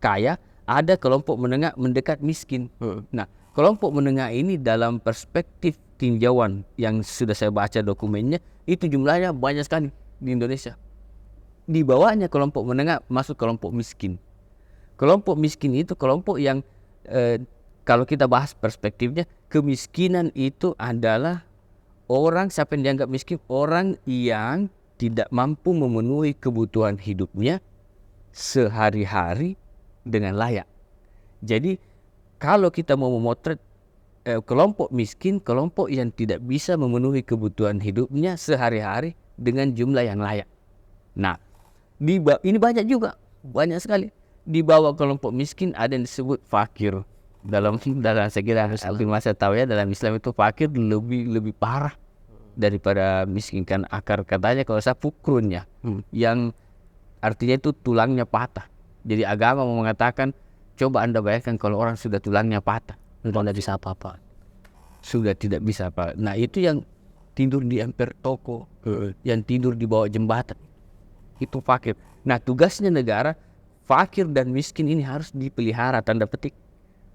kaya, ada kelompok menengah mendekat miskin. Nah, kelompok menengah ini dalam perspektif tinjauan yang sudah saya baca dokumennya, itu jumlahnya banyak sekali di Indonesia. Di bawahnya kelompok menengah masuk kelompok miskin. Kelompok miskin itu kelompok yang kalau kita bahas perspektifnya, kemiskinan itu adalah orang, siapa yang dianggap miskin? Orang yang tidak mampu memenuhi kebutuhan hidupnya sehari-hari dengan layak. Jadi kalau kita mau memotret kelompok miskin, kelompok yang tidak bisa memenuhi kebutuhan hidupnya sehari-hari dengan jumlah yang layak. Nah, ini banyak juga, banyak sekali. Di bawah kelompok miskin ada yang disebut fakir. Dalam saya kira saya tahu ya, dalam Islam itu fakir lebih parah daripada miskin, kan akar katanya kalau saya fukrunnya, yang artinya itu tulangnya patah. Jadi agama mau mengatakan, coba Anda bayangkan kalau orang sudah tulangnya patah, sudah tidak bisa apa-apa. Sudah tidak bisa apa. Nah, itu yang tidur di emper toko, yang tidur di bawah jembatan, itu fakir. Nah, tugasnya negara, fakir dan miskin ini harus dipelihara, tanda petik.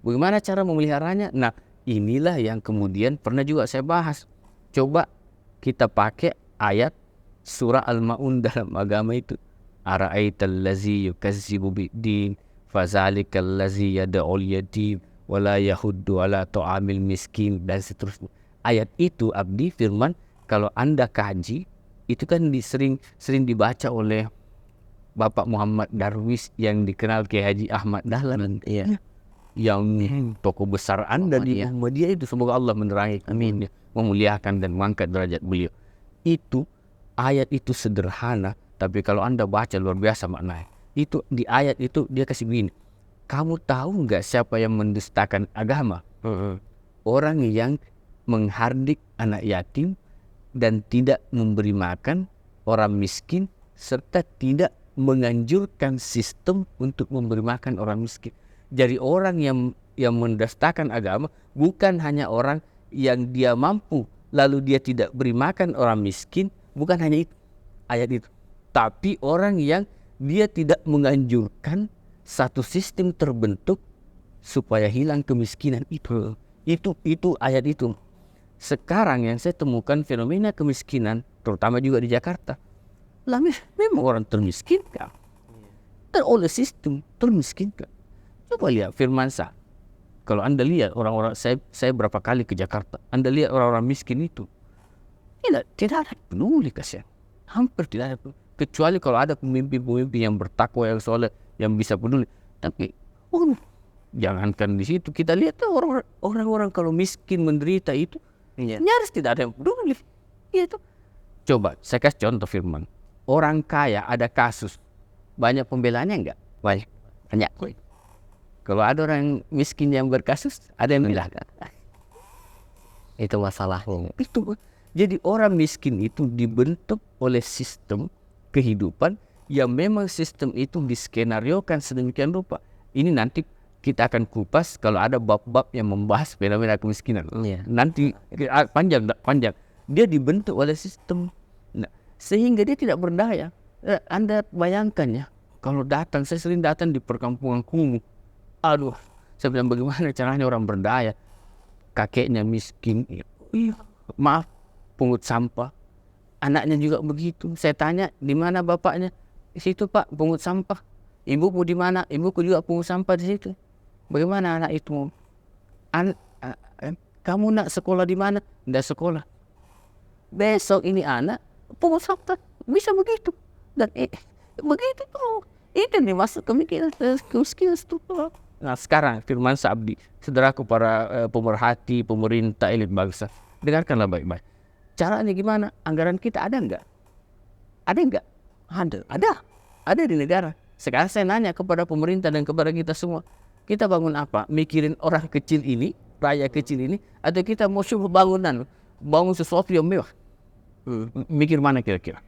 Bagaimana cara memeliharanya? Nah, inilah yang kemudian pernah juga saya bahas. Coba kita pakai ayat surah Al-Ma'un dalam agama itu. Ara'aital ladzi yukazzibu biddin fazalikal ladzi yad'ul yatim wala yahuddu ala ta'amil miskin, dan seterusnya. Ayat itu Abdi firman, kalau Anda kaji, itu kan sering dibaca oleh Bapak Muhammad Darwis yang dikenal Kiai Haji Ahmad Dahlan, yang tokoh besar Anda di Muhammadiyah itu. Semoga Allah menerangi, memuliakan dan mengangkat derajat beliau. Itu ayat itu sederhana, tapi kalau Anda baca luar biasa maknanya. Itu di ayat itu dia kasih begini, kamu tahu nggak siapa yang mendustakan agama? Orang yang menghardik anak yatim dan tidak memberi makan orang miskin, serta tidak menganjurkan sistem untuk memberi makan orang miskin. Jadi orang yang mendustakan agama bukan hanya orang yang dia mampu lalu dia tidak beri makan orang miskin, bukan hanya itu ayat itu, tapi orang yang dia tidak menganjurkan satu sistem terbentuk supaya hilang kemiskinan itu ayat itu. Sekarang yang saya temukan fenomena kemiskinan terutama juga di Jakarta, lah memang orang termiskinkan oleh sistem termiskinkan. Coba lihat Firmansyah, kalau Anda lihat orang-orang, saya berapa kali ke Jakarta, Anda lihat orang-orang miskin itu tidak ada peduli, kasihan, hampir tidak ada peduli. Kecuali kalau ada pemimpin-pemimpin yang bertakwa, yang soleh, yang bisa peduli. Tapi jangankan di situ, kita lihat tuh orang-orang kalau miskin menderita itu nyaris tidak ada yang peduli. Itu coba saya kasih contoh Firman, orang kaya ada kasus, banyak pembelaannya enggak? Banyak. Kalau ada orang miskin yang berkasus, ada yang membela. Itu masalahnya. Itu. Jadi orang miskin itu dibentuk oleh sistem kehidupan yang memang sistem itu diskenariokan sedemikian rupa. Ini nanti kita akan kupas kalau ada bab-bab yang membahas fenomena kemiskinan. Nanti panjang. Dia dibentuk oleh sistem. Nah, sehingga dia tidak berdaya. Anda bayangkan ya, kalau datang, saya sering datang di perkampungan kumuh. Aduh, saya bilang bagaimana caranya orang berdaya? Kakeknya miskin, maaf, pungut sampah. Anaknya juga begitu. Saya tanya, di mana bapaknya? Di situ Pak, pungut sampah. Ibuku di mana? Ibuku juga pungut sampah di situ. Bagaimana anak itu? Kamu nak sekolah di mana? Tidak sekolah. Besok ini anak pungut sampah, bisa begitu. Dan begitu tuh. Itu dimasuk kemiskinan itu. Nah sekarang Firmansyah Abdi, saudaraku para pemerhati, pemerintah, elit bangsa, dengarkanlah baik-baik. Caranya gimana? Anggaran kita ada enggak? Ada enggak? Ada di negara. Sekarang saya nanya kepada pemerintah dan kepada kita semua, kita bangun apa? Mikirin orang kecil ini, rakyat kecil ini, atau kita mau coba bangun sesuatu yang mewah? Mikir mana kira-kira?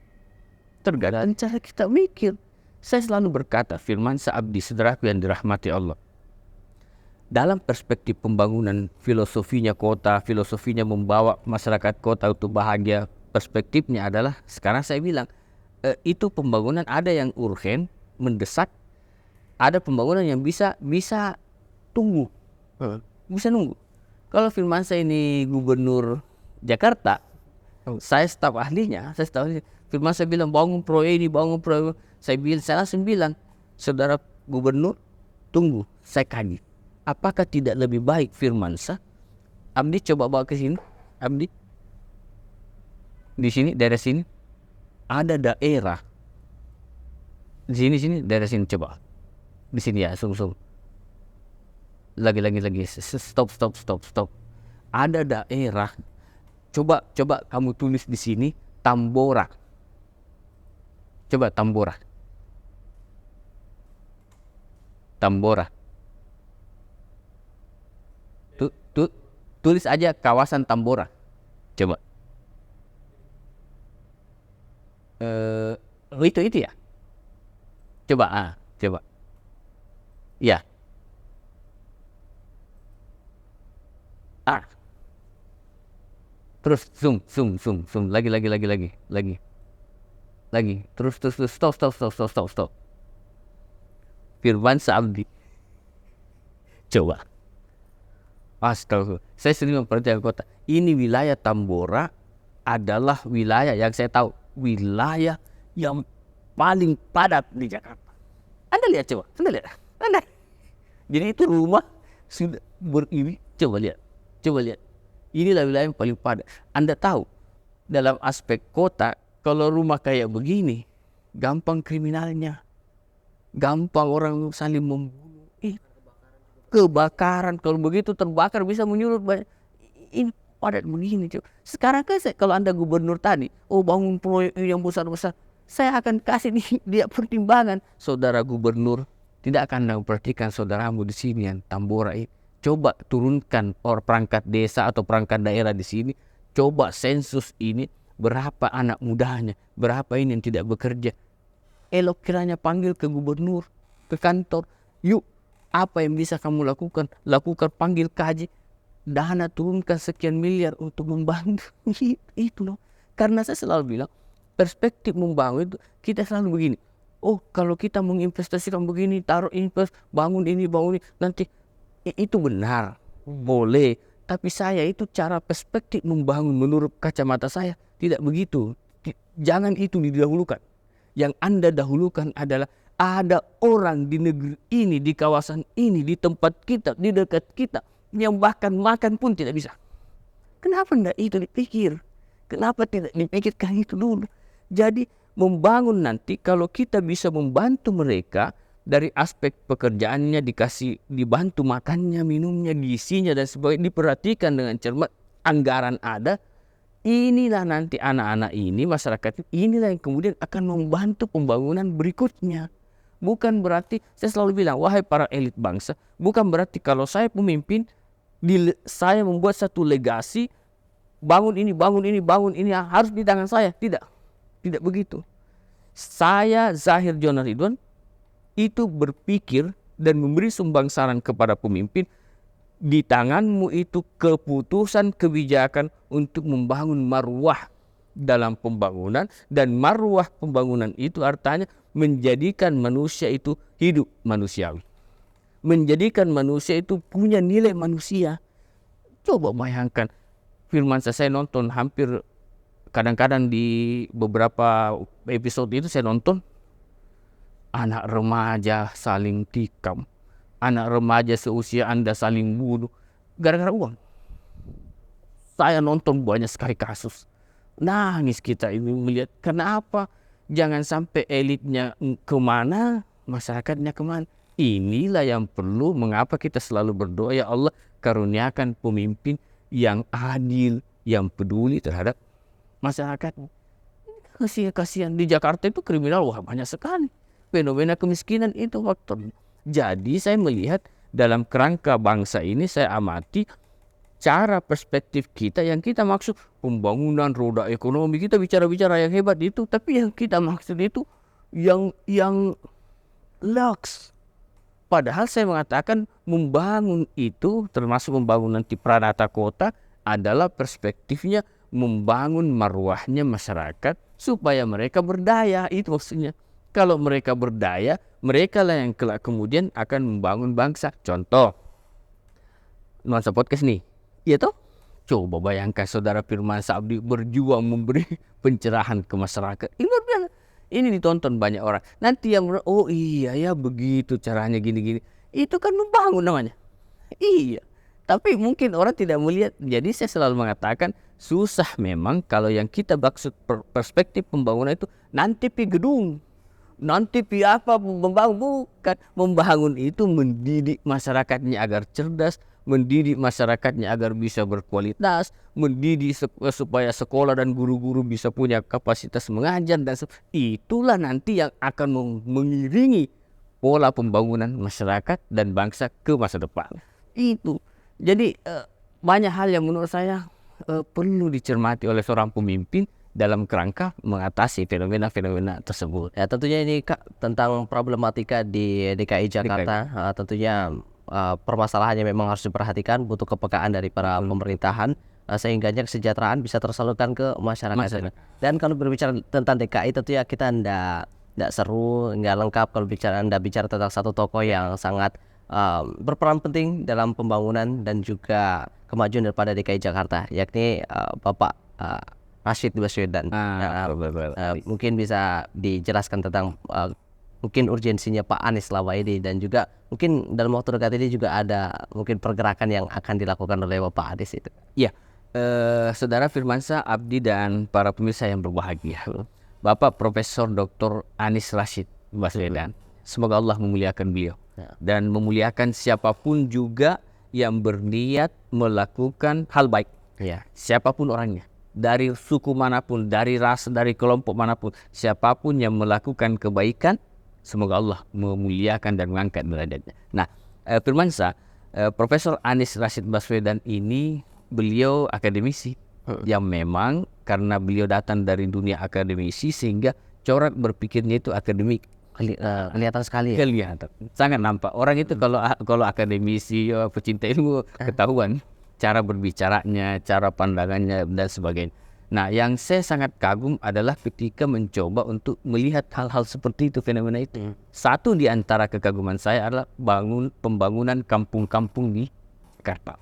Tergantung cara kita mikir. Saya selalu berkata, Firmansyah Abdi, saudaraku yang dirahmati Allah, dalam perspektif pembangunan filosofinya kota, filosofinya membawa masyarakat kota untuk bahagia, perspektifnya adalah, sekarang saya bilang, itu pembangunan ada yang urgen, mendesak, ada pembangunan yang bisa tunggu, bisa nunggu. Kalau Firmansyah ini gubernur Jakarta, saya staf ahlinya, Firmansyah bilang bangun proyek ini, bangun proyek, saya langsung bilang, saudara gubernur, tunggu, saya kaji. Apakah tidak lebih baik Firmansyah Abdi coba bawa ke sini, Abdi, di sini, daerah sini ada daerah, di sini daerah sini, coba di sini ya, sum lagi stop. Ada daerah, coba kamu tulis di sini Tambora, coba Tambora. Tulis aja kawasan Tambora, coba. Itu ya. Coba, coba. Ya. Terus zoom. Lagi. Terus stop. Firmansyah Abdi. Coba. Astagfirullah. Saya sering memperhatikan kota. Ini wilayah Tambora adalah wilayah yang saya tahu, wilayah yang paling padat di Jakarta. Anda lihat coba. Anda. Jadi itu rumah sudah beriri. Coba lihat. Inilah wilayah yang paling padat. Anda tahu, dalam aspek kota, kalau rumah kayak begini, gampang kriminalnya, gampang orang saling membunuh. Kebakaran, kalau begitu terbakar bisa menyulut banyak. Ini padat begini. Sekarang kan kalau Anda gubernur tadi, bangun proyek yang besar-besar, saya akan kasih dia pertimbangan. Saudara gubernur tidak akan memperhatikan saudaramu di sini yang Tambora ini. Coba turunkan perangkat desa atau perangkat daerah di sini. Coba sensus ini, berapa anak mudanya, berapa ini yang tidak bekerja. Elok kiranya panggil ke gubernur, ke kantor. Yuk, Apa yang bisa kamu lakukan? Lakukan, panggil kaji, dana turunkan sekian miliar untuk membangun. Itu loh. Karena saya selalu bilang, perspektif membangun itu kita selalu begini. Oh, kalau kita menginvestasikan begini, taruh invest, bangun ini, nanti itu benar, boleh. Tapi saya itu cara perspektif membangun menurut kacamata saya tidak begitu. Jangan itu didahulukan. Yang Anda dahulukan adalah ada orang di negeri ini, di kawasan ini, di tempat kita, di dekat kita, yang bahkan makan pun tidak bisa. Kenapa tidak itu dipikir? Kenapa tidak dipikirkan itu dulu? Jadi membangun nanti kalau kita bisa membantu mereka dari aspek pekerjaannya, dibantu makannya, minumnya, gizinya dan sebagainya, diperhatikan dengan cermat, anggaran ada. Inilah nanti anak-anak ini, masyarakat inilah yang kemudian akan membantu pembangunan berikutnya. Bukan berarti, saya selalu bilang, wahai para elit bangsa, bukan berarti kalau saya pemimpin, saya membuat satu legasi, bangun ini, harus di tangan saya. Tidak begitu. Saya, Zahir Jonar Ridwan, itu berpikir dan memberi sumbang saran kepada pemimpin, di tanganmu itu keputusan kebijakan untuk membangun marwah dalam pembangunan, dan marwah pembangunan itu artinya menjadikan manusia itu hidup manusiawi, menjadikan manusia itu punya nilai manusia. Coba bayangkan, Firmansyah, saya nonton hampir, kadang-kadang di beberapa episode itu saya nonton anak remaja saling tikam, anak remaja seusia Anda saling bunuh gara-gara uang. Saya nonton banyak sekali kasus. Nangis kita ini melihat. Kenapa? Jangan sampai elitnya kemana, masyarakatnya kemana. Inilah yang perlu, mengapa kita selalu berdoa, ya Allah karuniakan pemimpin yang adil, yang peduli terhadap masyarakatnya. Kasihan di Jakarta itu kriminal, wah banyak sekali. Fenomena kemiskinan itu faktor. Jadi saya melihat dalam kerangka bangsa ini, saya amati cara perspektif kita, yang kita maksud pembangunan roda ekonomi, kita bicara-bicara yang hebat itu, tapi yang kita maksud itu yang lux. Padahal saya mengatakan membangun itu, termasuk membangun nanti Pranata Kota, adalah perspektifnya membangun marwahnya masyarakat supaya mereka berdaya. Itu maksudnya. Kalau mereka berdaya, mereka lah yang kelak kemudian akan membangun bangsa. Contoh, Nuansa Podcast nih, iya toh? Coba bayangkan saudara Firmansyah Abdi berjuang memberi pencerahan ke masyarakat. Ini ditonton banyak orang. Nanti yang oh iya ya begitu caranya gini-gini. Itu kan membangun namanya. Iya. Tapi mungkin orang tidak melihat. Jadi saya selalu mengatakan susah memang kalau yang kita maksud perspektif pembangunan itu nanti pi gedung, nanti pi apa membangun. Bukan. Membangun itu mendidik masyarakatnya agar cerdas, mendidik masyarakatnya agar bisa berkualitas, mendidik supaya sekolah dan guru-guru bisa punya kapasitas mengajar, dan itulah nanti yang akan mengiringi pola pembangunan masyarakat dan bangsa ke masa depan. Itu. Jadi banyak hal yang menurut saya perlu dicermati oleh seorang pemimpin dalam kerangka mengatasi fenomena-fenomena tersebut. Ya tentunya ini Kak tentang problematika di DKI Jakarta. Tentunya permasalahannya memang harus diperhatikan, butuh kepekaan dari para pemerintahan sehingga kesejahteraan bisa tersalurkan ke masyarakat. Dan kalau berbicara tentang DKI tentunya kita tidak seru, nggak lengkap kalau Anda bicara tentang satu tokoh yang sangat berperan penting dalam pembangunan dan juga kemajuan daripada DKI Jakarta, yakni Bapak Rashid Baswedan. Mungkin bisa dijelaskan tentang mungkin urgensinya Pak Anies selama ini, dan juga mungkin dalam waktu dekat ini juga ada mungkin pergerakan yang akan dilakukan oleh Bapak Anies itu. Ya, saudara Firmansyah Abdi dan para pemirsa yang berbahagia, Bapak Profesor Dr. Anies Rashid Baswedan, semoga Allah memuliakan beliau dan memuliakan siapapun juga yang berniat melakukan hal baik. Siapapun orangnya, dari suku manapun, dari ras, dari kelompok manapun, siapapun yang melakukan kebaikan, semoga Allah memuliakan dan mengangkat derajatnya. Nah, Firmansyah, Profesor Anies Rashid Baswedan ini, beliau akademisi yang memang karena beliau datang dari dunia akademisi sehingga corak berpikirnya itu akademik. kelihatan sekali ya. Kelihatan, sangat nampak. Orang itu kalau akademisi, pecinta ilmu, ketahuan cara berbicaranya, cara pandangannya dan sebagainya. Nah, yang saya sangat kagum adalah ketika mencoba untuk melihat hal-hal seperti itu, fenomena itu. Satu di antara kekaguman saya adalah pembangunan kampung-kampung di Jakarta.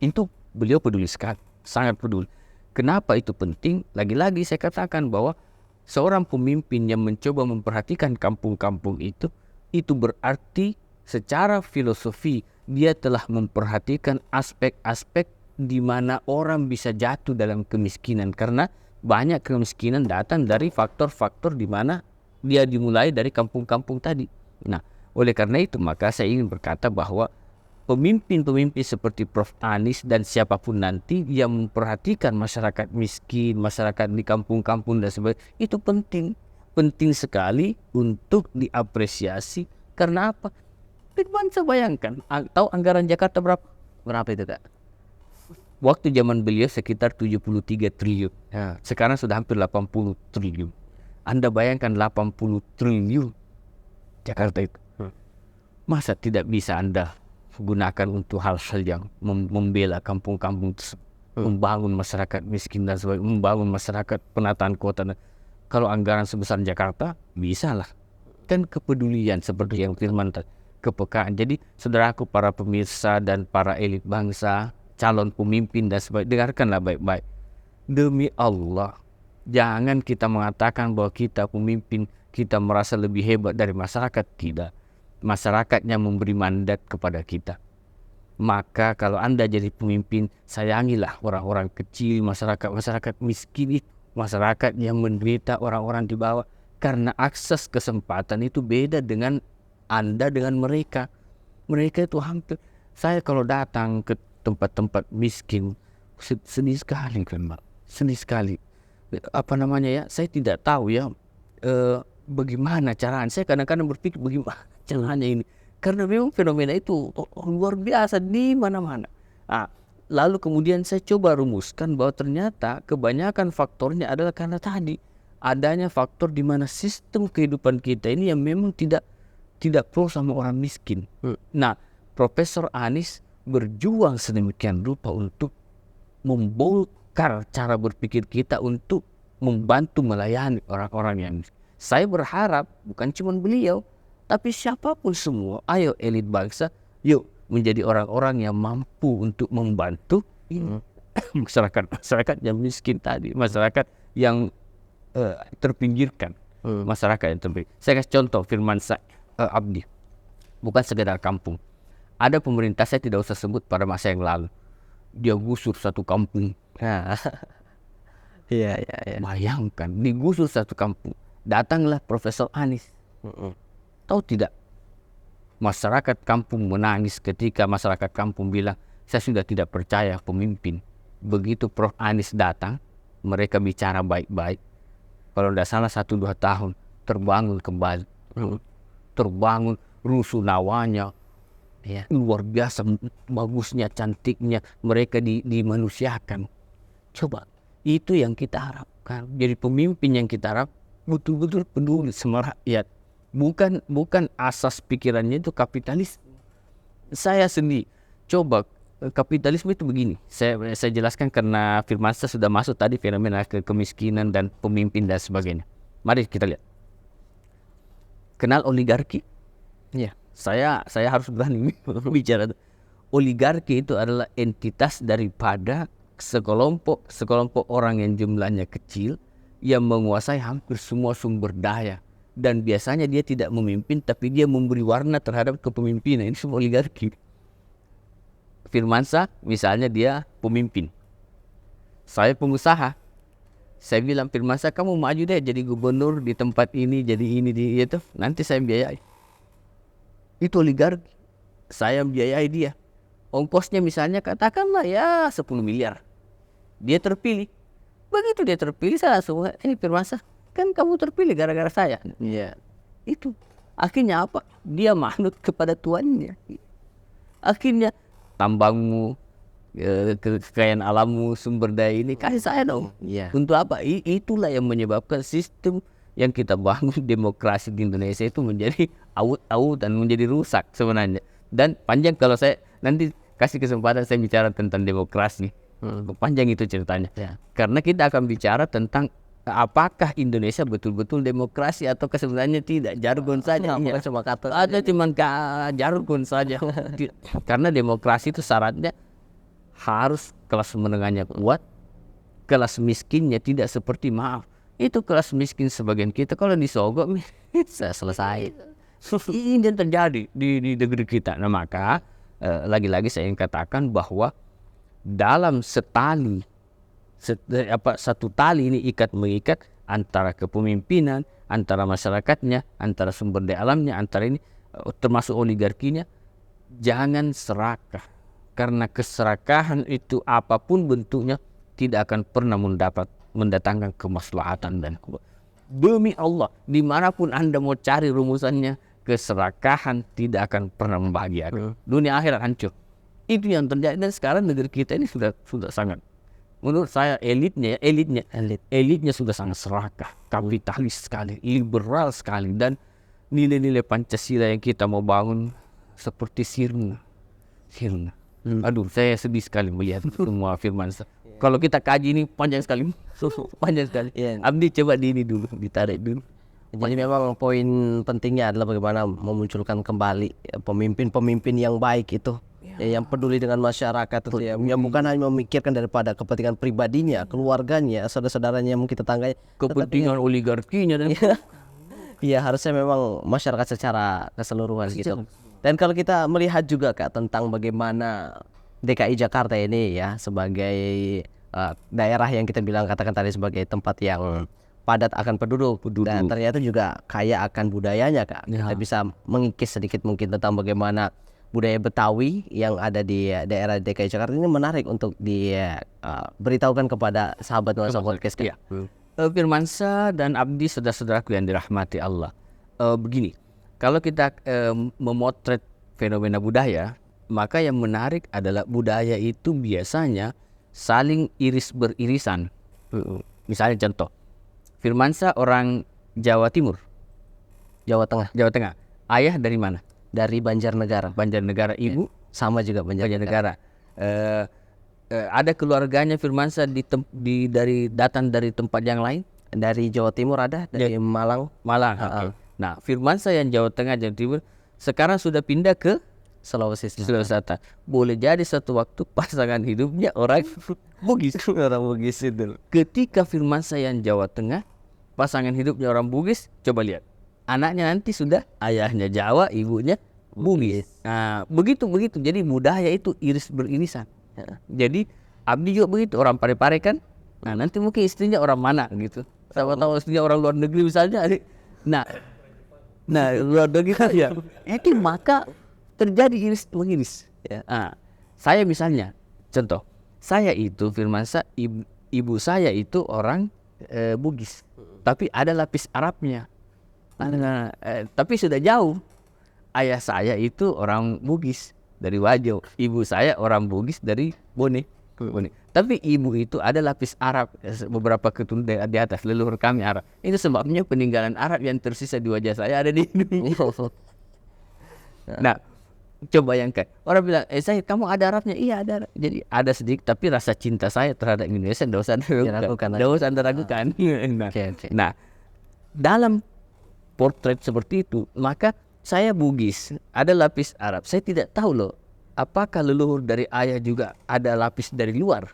Itu beliau peduli sekali, sangat peduli. Kenapa itu penting? Lagi-lagi saya katakan bahwa seorang pemimpin yang mencoba memperhatikan kampung-kampung itu berarti secara filosofi dia telah memperhatikan aspek-aspek di mana orang bisa jatuh dalam kemiskinan, karena banyak kemiskinan datang dari faktor-faktor di mana dia dimulai dari kampung-kampung tadi. Nah, oleh karena itu maka saya ingin berkata bahwa pemimpin-pemimpin seperti Prof. Anies dan siapapun nanti yang memperhatikan masyarakat miskin, masyarakat di kampung-kampung dan sebagainya, itu penting sekali untuk diapresiasi. Karena apa? Saya bayangkan, tahu anggaran Jakarta Berapa itu Kak? waktu zaman beliau sekitar 73 triliun. Sekarang sudah hampir 80 triliun. Anda bayangkan 80 triliun Jakarta itu. Masa tidak bisa Anda gunakan untuk hal-hal yang membela kampung-kampung, membangun masyarakat miskin dan sebagainya, membangun masyarakat penataan kota. Kalau anggaran sebesar Jakarta, bisa lah. Kan kepedulian seperti yang firman tadi, kepekaan. Jadi saudaraku, para pemirsa dan para elit bangsa, calon pemimpin dan sebagainya, dengarkanlah baik-baik. Demi Allah, jangan kita mengatakan bahwa kita pemimpin, kita merasa lebih hebat dari masyarakat. Tidak. Masyarakatnya memberi mandat kepada kita. Maka kalau Anda jadi pemimpin, sayangilah orang-orang kecil, masyarakat miskin itu, masyarakat yang menderita, orang-orang di bawah. Karena akses kesempatan itu beda dengan Anda dengan mereka. Mereka itu hampir, saya kalau datang ke tempat-tempat miskin, sedih sekali kan, Mbak. Sedih sekali. Saya tidak tahu ya bagaimana caranya. Saya kadang-kadang berpikir bagaimana caranya ini. Karena memang fenomena itu luar biasa di mana-mana. Lalu kemudian saya coba rumuskan bahwa ternyata kebanyakan faktornya adalah karena tadi adanya faktor di mana sistem kehidupan kita ini yang memang tidak pro sama orang miskin. Nah, Profesor Anies berjuang sedemikian rupa untuk membongkar cara berpikir kita untuk membantu melayani orang-orang yang miskin. Saya berharap bukan cuma beliau, tapi siapapun semua, ayo elit bangsa, yuk menjadi orang-orang yang mampu untuk membantu masyarakat yang miskin tadi, masyarakat yang terpinggirkan, masyarakat yang terpinggir. Saya kasih contoh Firmansyah Abdi, bukan sekedar kampung. Ada pemerintah, saya tidak usah sebut, pada masa yang lalu dia gusur satu kampung. Iya. Bayangkan, digusur satu kampung. Datanglah Profesor Anies. Tahu tidak? Masyarakat kampung menangis ketika masyarakat kampung bilang, saya sudah tidak percaya pemimpin. Begitu Prof. Anies datang, mereka bicara baik-baik. Kalau tidak salah 1-2 tahun, terbangun kembali. Terbangun rusunawanya. Iya. Luar biasa bagusnya, cantiknya, mereka dimanusiakan. Coba, itu yang kita harapkan. Jadi pemimpin yang kita harap betul-betul peduli sama rakyat. Bukan asas pikirannya itu kapitalis. Saya sendiri coba, kapitalisme itu begini. Saya jelaskan karena Firmansyah sudah masuk tadi fenomena kemiskinan dan pemimpin dan sebagainya. Mari kita lihat. Kenal oligarki? Iya. Saya harus berani bicara. Oligarki itu adalah entitas daripada sekelompok orang yang jumlahnya kecil yang menguasai hampir semua sumber daya, dan biasanya dia tidak memimpin tapi dia memberi warna terhadap kepemimpinan. Ini semua oligarki. Firmansyah misalnya dia pemimpin, saya pengusaha. Saya bilang, Firmansyah kamu maju deh jadi gubernur di tempat ini, jadi ini itu, nanti saya biayai. Itu oligarki. Saya biayai dia. Ongkosnya misalnya katakanlah ya 10 miliar. Dia terpilih. Begitu dia terpilih, saya langsung, ini Firmansyah, kan kamu terpilih gara-gara saya. Iya. Itu. Akhirnya apa? Dia manut kepada tuannya. Akhirnya tambangmu, kekayaan alammu, sumber daya ini kasih saya dong. Iya. Untuk apa? Itulah yang menyebabkan sistem yang kita bangun demokrasi di Indonesia itu menjadi awut-awut dan menjadi rusak sebenarnya. Dan panjang kalau saya nanti kasih kesempatan saya bicara tentang demokrasi. Panjang itu ceritanya. Ya. Karena kita akan bicara tentang apakah Indonesia betul-betul demokrasi atau sebenarnya tidak, jargon saja. Bukan Iya. cuma kata. Ada cuma jargon saja. Karena demokrasi itu syaratnya harus kelas menengahnya kuat, kelas miskinnya tidak seperti itu kelas miskin sebagian kita kalau disogok Saya selesai. ini yang terjadi di negeri kita. Nah maka lagi-lagi saya ingin katakan bahwa dalam satu tali ini ikat mengikat antara kepemimpinan, antara masyarakatnya, antara sumber daya alamnya, antara ini termasuk oligarkinya, jangan serakah. Karena keserakahan itu apapun bentuknya tidak akan pernah mendatangkan kemaslahatan dan demi Allah, dimanapun Anda mau cari rumusannya, keserakahan tidak akan pernah membahagiakan. Dunia akhirat hancur. Itu yang terjadi, dan sekarang negeri kita ini sudah sangat, menurut saya elitnya sudah sangat serakah, kapitalis sekali, liberal sekali, dan nilai-nilai Pancasila yang kita mau bangun seperti sirna. Aduh, saya sedih sekali melihat semua Firmansyah. Kalau kita kaji ini panjang sekali, panjang sekali. Abdi coba ini dulu, ditarik dulu. Jadi memang poin pentingnya adalah bagaimana memunculkan kembali pemimpin-pemimpin yang baik itu, yang peduli dengan masyarakat itu ya, yang bukan hanya memikirkan daripada kepentingan pribadinya, keluarganya, saudara-saudaranya, mungkin tetangganya, kepentingan oligarkinya dan iya, harusnya memang masyarakat secara keseluruhan gitu. Dan kalau kita melihat juga Kak tentang bagaimana DKI Jakarta ini ya sebagai daerah yang kita bilang katakan tadi sebagai tempat yang padat akan penduduk. Dan ternyata juga kaya akan budayanya Kak. Kita bisa mengikis sedikit mungkin tentang bagaimana budaya Betawi yang ada di daerah DKI Jakarta ini menarik untuk diberitahukan kepada sahabat Nuansa Podcast Kak. Firmansyah dan Abdi, saudara-saudaraku yang dirahmati Allah. Begini, kalau kita memotret fenomena budaya, maka yang menarik adalah budaya itu biasanya saling iris beririsan. Misalnya contoh, Firmansyah orang Jawa Timur, Jawa Tengah. Ayah dari mana? Dari Banjarnegara. Ibu Sama juga Banjarnegara. Ada keluarganya Firmansyah datang dari tempat yang lain? Dari Jawa Timur ada, dari Malang. Okay. Nah, Firmansyah yang Jawa Tengah, Jawa Timur sekarang sudah pindah ke Sulawesi Selatan. Boleh jadi satu waktu pasangan hidupnya orang Bugis. Orang Bugis itu. Ketika Firmansyah yang Jawa Tengah, pasangan hidupnya orang Bugis, coba lihat. Anaknya nanti sudah ayahnya Jawa, ibunya Bugis. Nah, begitu. Jadi budaya itu iris beririsan. Jadi Abdi juga begitu, orang Parepare kan. Nah, nanti mungkin istrinya orang mana gitu. Tahu istrinya orang luar negeri misalnya. Nah, luar negeri ya. Itu maka terjadi iris mengiris. Nah, saya misalnya, contoh, saya itu Firmansyah, ibu saya itu orang Bugis, tapi ada lapis Arabnya. Tapi sudah jauh. Ayah saya itu orang Bugis dari Wajo, ibu saya orang Bugis dari Bone. Tapi ibu itu ada lapis Arab, beberapa keturunan di atas, leluhur kami Arab. Itu sebabnya peninggalan Arab yang tersisa di wajah saya ada di hidung. Nah, coba bayangkan, orang bilang, saya kamu ada Arabnya? Iya ada. Jadi ada sedikit, tapi rasa cinta saya terhadap Indonesia tidak usah diragukan. Nah, dalam potret seperti itu, maka saya Bugis, ada lapis Arab. Saya tidak tahu loh, apakah leluhur dari ayah juga ada lapis dari luar?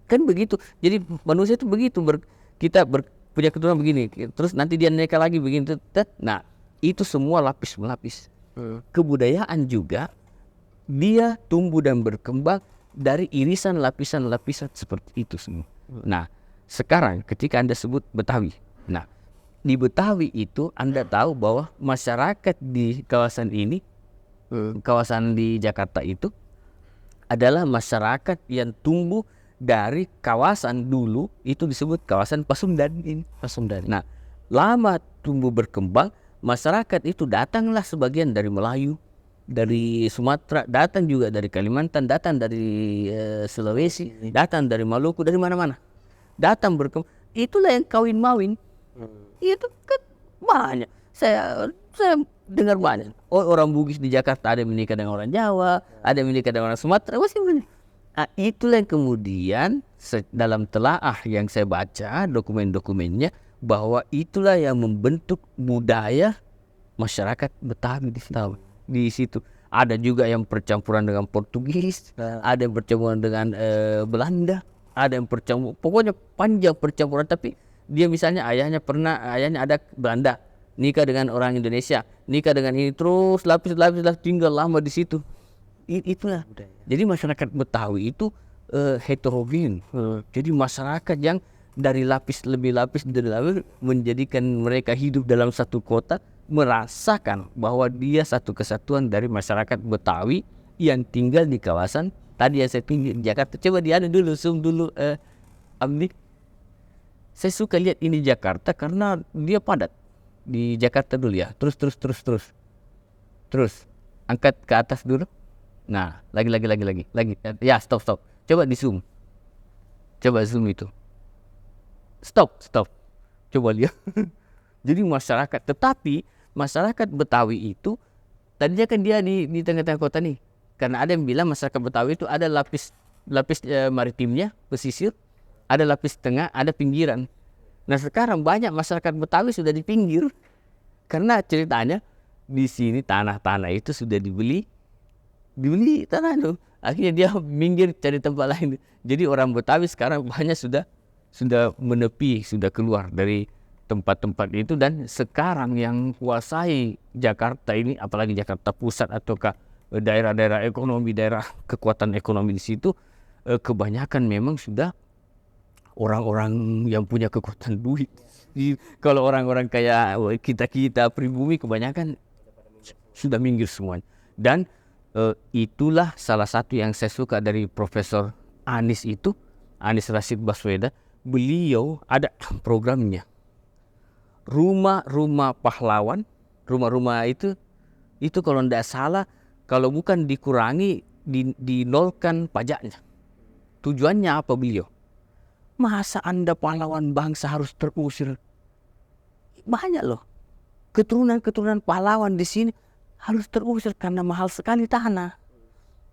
Kan begitu. Jadi manusia itu begitu, kita punya keturunan begini, terus nanti dia nikah lagi begini. Nah, itu semua lapis melapis. Kebudayaan juga dia tumbuh dan berkembang dari irisan lapisan-lapisan seperti itu semua. Nah, sekarang ketika Anda sebut Betawi, nah di Betawi itu Anda tahu bahwa masyarakat di kawasan ini, kawasan di Jakarta itu adalah masyarakat yang tumbuh dari kawasan dulu itu disebut kawasan Pasundan ini. Nah, lama tumbuh berkembang, masyarakat itu datanglah sebagian dari Melayu, dari Sumatera, datang juga dari Kalimantan, datang dari Sulawesi, datang dari Maluku, dari mana-mana. Datang berkembang. Itulah yang kawin-mawin. Itu kan banyak. Saya dengar banyak. Oh, orang Bugis di Jakarta ada yang menikah dengan orang Jawa, ada yang menikah dengan orang Sumatera, masih banyak. Nah, itulah yang kemudian dalam telaah yang saya baca dokumen-dokumennya, bahwa itulah yang membentuk budaya masyarakat Betawi di situ. Ada juga yang percampuran dengan Portugis, ada yang percampuran dengan Belanda, ada yang percampuran, pokoknya panjang percampuran. Tapi dia misalnya ayahnya ada Belanda, nikah dengan orang Indonesia, nikah dengan ini, terus lapis tinggal lama di situ. Itulah. Jadi masyarakat Betawi itu heterogen. Jadi masyarakat yang dari lapis menjadikan mereka hidup dalam satu kota, merasakan bahwa dia satu kesatuan dari masyarakat Betawi yang tinggal di kawasan tadi yang saya tinggi di Jakarta. Coba zoom dulu Amni. Saya suka lihat ini Jakarta karena dia padat. Di Jakarta dulu ya. Terus angkat ke atas dulu. Nah, lagi. Ya, stop. Coba di zoom. Coba zoom itu. Stop. Coba lihat. Jadi masyarakat, tetapi masyarakat Betawi itu tadinya kan dia di tengah-tengah kota nih. Karena ada yang bilang masyarakat Betawi itu ada lapis maritimnya, pesisir, ada lapis tengah, ada pinggiran. Nah, sekarang banyak masyarakat Betawi sudah di pinggir. Karena ceritanya di sini tanah-tanah itu sudah dibeli tanah itu. Akhirnya dia minggir cari tempat lain. Jadi orang Betawi sekarang banyak sudah menepi, sudah keluar dari tempat-tempat itu, dan sekarang yang kuasai Jakarta ini, apalagi Jakarta Pusat ataukah daerah-daerah ekonomi, daerah kekuatan ekonomi di situ, kebanyakan memang sudah orang-orang yang punya kekuatan duit. Kalau orang-orang kayak kita pribumi kebanyakan sudah minggir semuanya. Dan itulah salah satu yang saya suka dari Profesor Anies Rashid Baswedan. Beliau ada programnya, rumah-rumah pahlawan. Rumah-rumah itu kalau tidak salah, kalau bukan dikurangi, dinolkan pajaknya. Tujuannya apa beliau? Masa Anda pahlawan bangsa harus terusir? Banyak loh keturunan pahlawan di sini harus terusir karena mahal sekali tanah.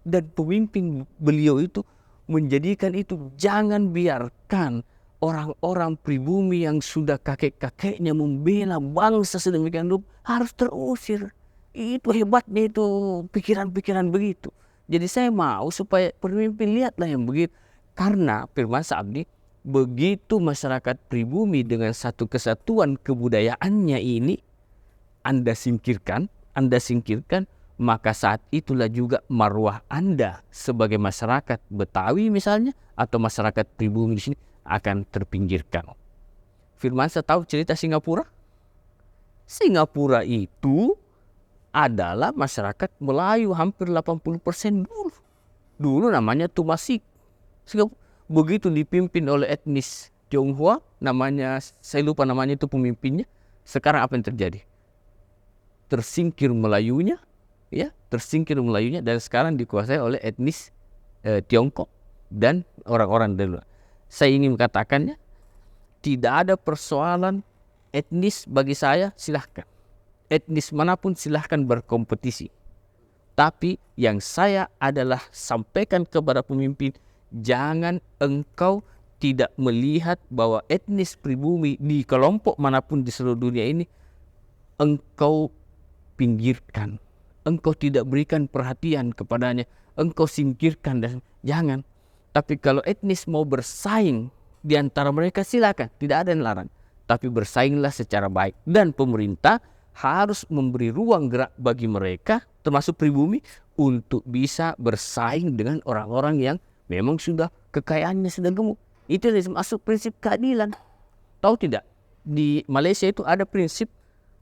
Dan pemimpin beliau itu menjadikan itu, jangan biarkan orang-orang pribumi yang sudah kakek-kakeknya membela bangsa sedemikian rupa harus terusir. Itu hebatnya itu, pikiran-pikiran begitu. Jadi saya mau supaya pemimpin lihatlah yang begitu. Karena Firman Sabdi, begitu masyarakat pribumi dengan satu kesatuan kebudayaannya ini Anda singkirkan, maka saat itulah juga marwah Anda sebagai masyarakat Betawi misalnya, atau masyarakat pribumi di sini akan terpinggirkan. Firmansyah tahu cerita Singapura? Singapura itu adalah masyarakat Melayu hampir 80% dulu. Dulu namanya Tumasik. Begitu dipimpin oleh etnis Tionghoa, namanya saya lupa namanya itu pemimpinnya. Sekarang apa yang terjadi? Tersingkir Melayunya, dan sekarang dikuasai oleh etnis Tiongkok dan orang-orang dari luar. Saya ingin mengatakannya, tidak ada persoalan etnis bagi saya, silahkan. Etnis manapun silahkan berkompetisi. Tapi yang saya adalah sampaikan kepada pemimpin, jangan engkau tidak melihat bahwa etnis pribumi di kelompok manapun di seluruh dunia ini engkau pinggirkan. Engkau tidak berikan perhatian kepadanya, engkau singkirkan, dan jangan. Tapi kalau etnis mau bersaing di antara mereka, silakan, tidak ada yang larang. Tapi bersainglah secara baik. Dan pemerintah harus memberi ruang gerak bagi mereka, termasuk pribumi, untuk bisa bersaing dengan orang-orang yang memang sudah kekayaannya sedang gemuk. Itu masuk prinsip keadilan. Tahu tidak? Di Malaysia itu ada prinsip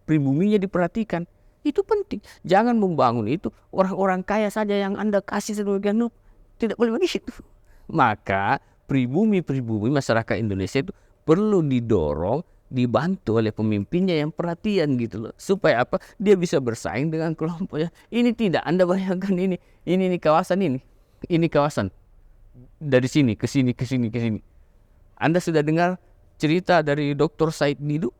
pribuminya diperhatikan. Itu penting. Jangan membangun itu orang-orang kaya saja yang Anda kasih sedemikian rupa. Tidak boleh begitu. Maka pribumi masyarakat Indonesia itu perlu didorong, dibantu oleh pemimpinnya yang perhatian gitu loh. Supaya apa? Dia bisa bersaing dengan kelompoknya. Ini tidak, Anda bayangkan ini kawasan ini. Ini kawasan. Dari sini ke sini. Anda sudah dengar cerita dari Dr. Said Didu?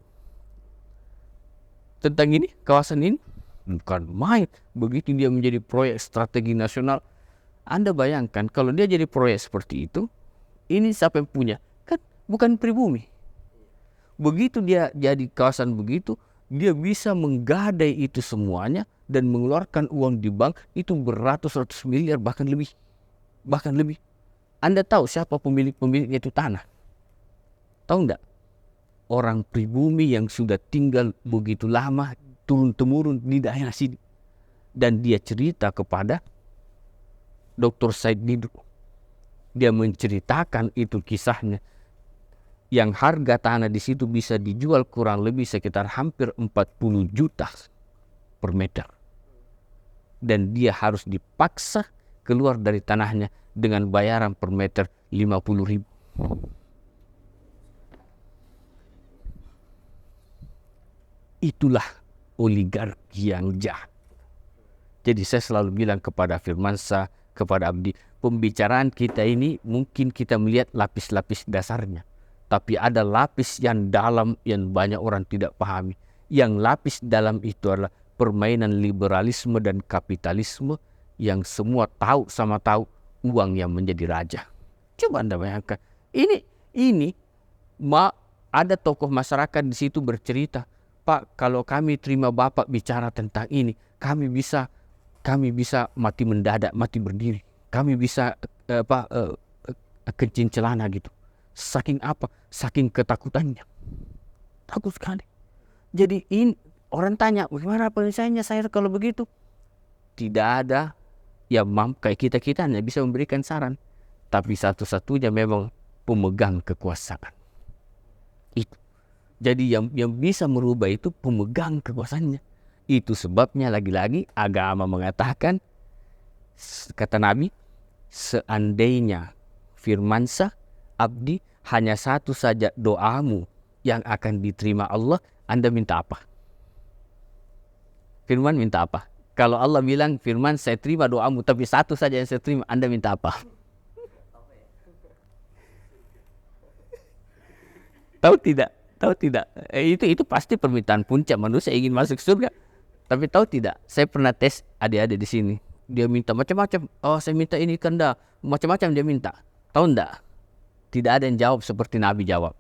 tentang ini, kawasan ini. Bukan main. Begitu dia menjadi proyek strategi nasional, Anda bayangkan kalau dia jadi proyek seperti itu, ini siapa yang punya? Kan bukan pribumi. Begitu dia jadi kawasan begitu, dia bisa menggadai itu semuanya dan mengeluarkan uang di bank itu beratus-ratus miliar, bahkan lebih. Bahkan lebih. Anda tahu siapa pemilik-pemiliknya itu tanah? Tahu enggak? Orang pribumi yang sudah tinggal begitu lama turun-temurun di daerah sini. Dan dia cerita kepada Dr. Said Didu. Dia menceritakan itu kisahnya. Yang harga tanah di situ bisa dijual kurang lebih sekitar hampir 40 juta per meter. Dan dia harus dipaksa keluar dari tanahnya dengan bayaran per meter 50.000. Itulah oligarki yang jahat. Jadi saya selalu bilang kepada Firmansyah, kepada Abdi, pembicaraan kita ini mungkin kita melihat lapis-lapis dasarnya. Tapi ada lapis yang dalam yang banyak orang tidak pahami. Yang lapis dalam itu adalah permainan liberalisme dan kapitalisme yang semua tahu sama tahu uang yang menjadi raja. Coba Anda bayangkan. Ini ada tokoh masyarakat di situ bercerita, Pak, kalau kami terima Bapak bicara tentang ini, kami bisa mati mendadak, mati berdiri. Kami bisa kencing celana gitu. Saking apa? Saking ketakutannya. Takut sekali. Jadi orang tanya, bagaimana penyelesaiannya saya kalau begitu? Tidak ada yang mampu kayak kita hanya bisa memberikan saran. Tapi satu-satunya memang pemegang kekuasaan. Itu. Jadi yang bisa merubah itu pemegang kekuasaannya. Itu sebabnya lagi-lagi agama mengatakan, kata Nabi, seandainya Firmansyah, Abdi, hanya satu saja doamu yang akan diterima Allah, Anda minta apa? Firman minta apa? Kalau Allah bilang, Firman saya terima doamu, tapi satu saja yang saya terima, Anda minta apa? Tahu tidak? Tahu tidak? Itu pasti permintaan puncak manusia ingin masuk surga. Tapi tahu tidak? Saya pernah tes adik-adik di sini. Dia minta macam-macam. Oh, saya minta ini kanda. Macam-macam dia minta. Tahu enggak? Tidak ada yang jawab seperti Nabi jawab.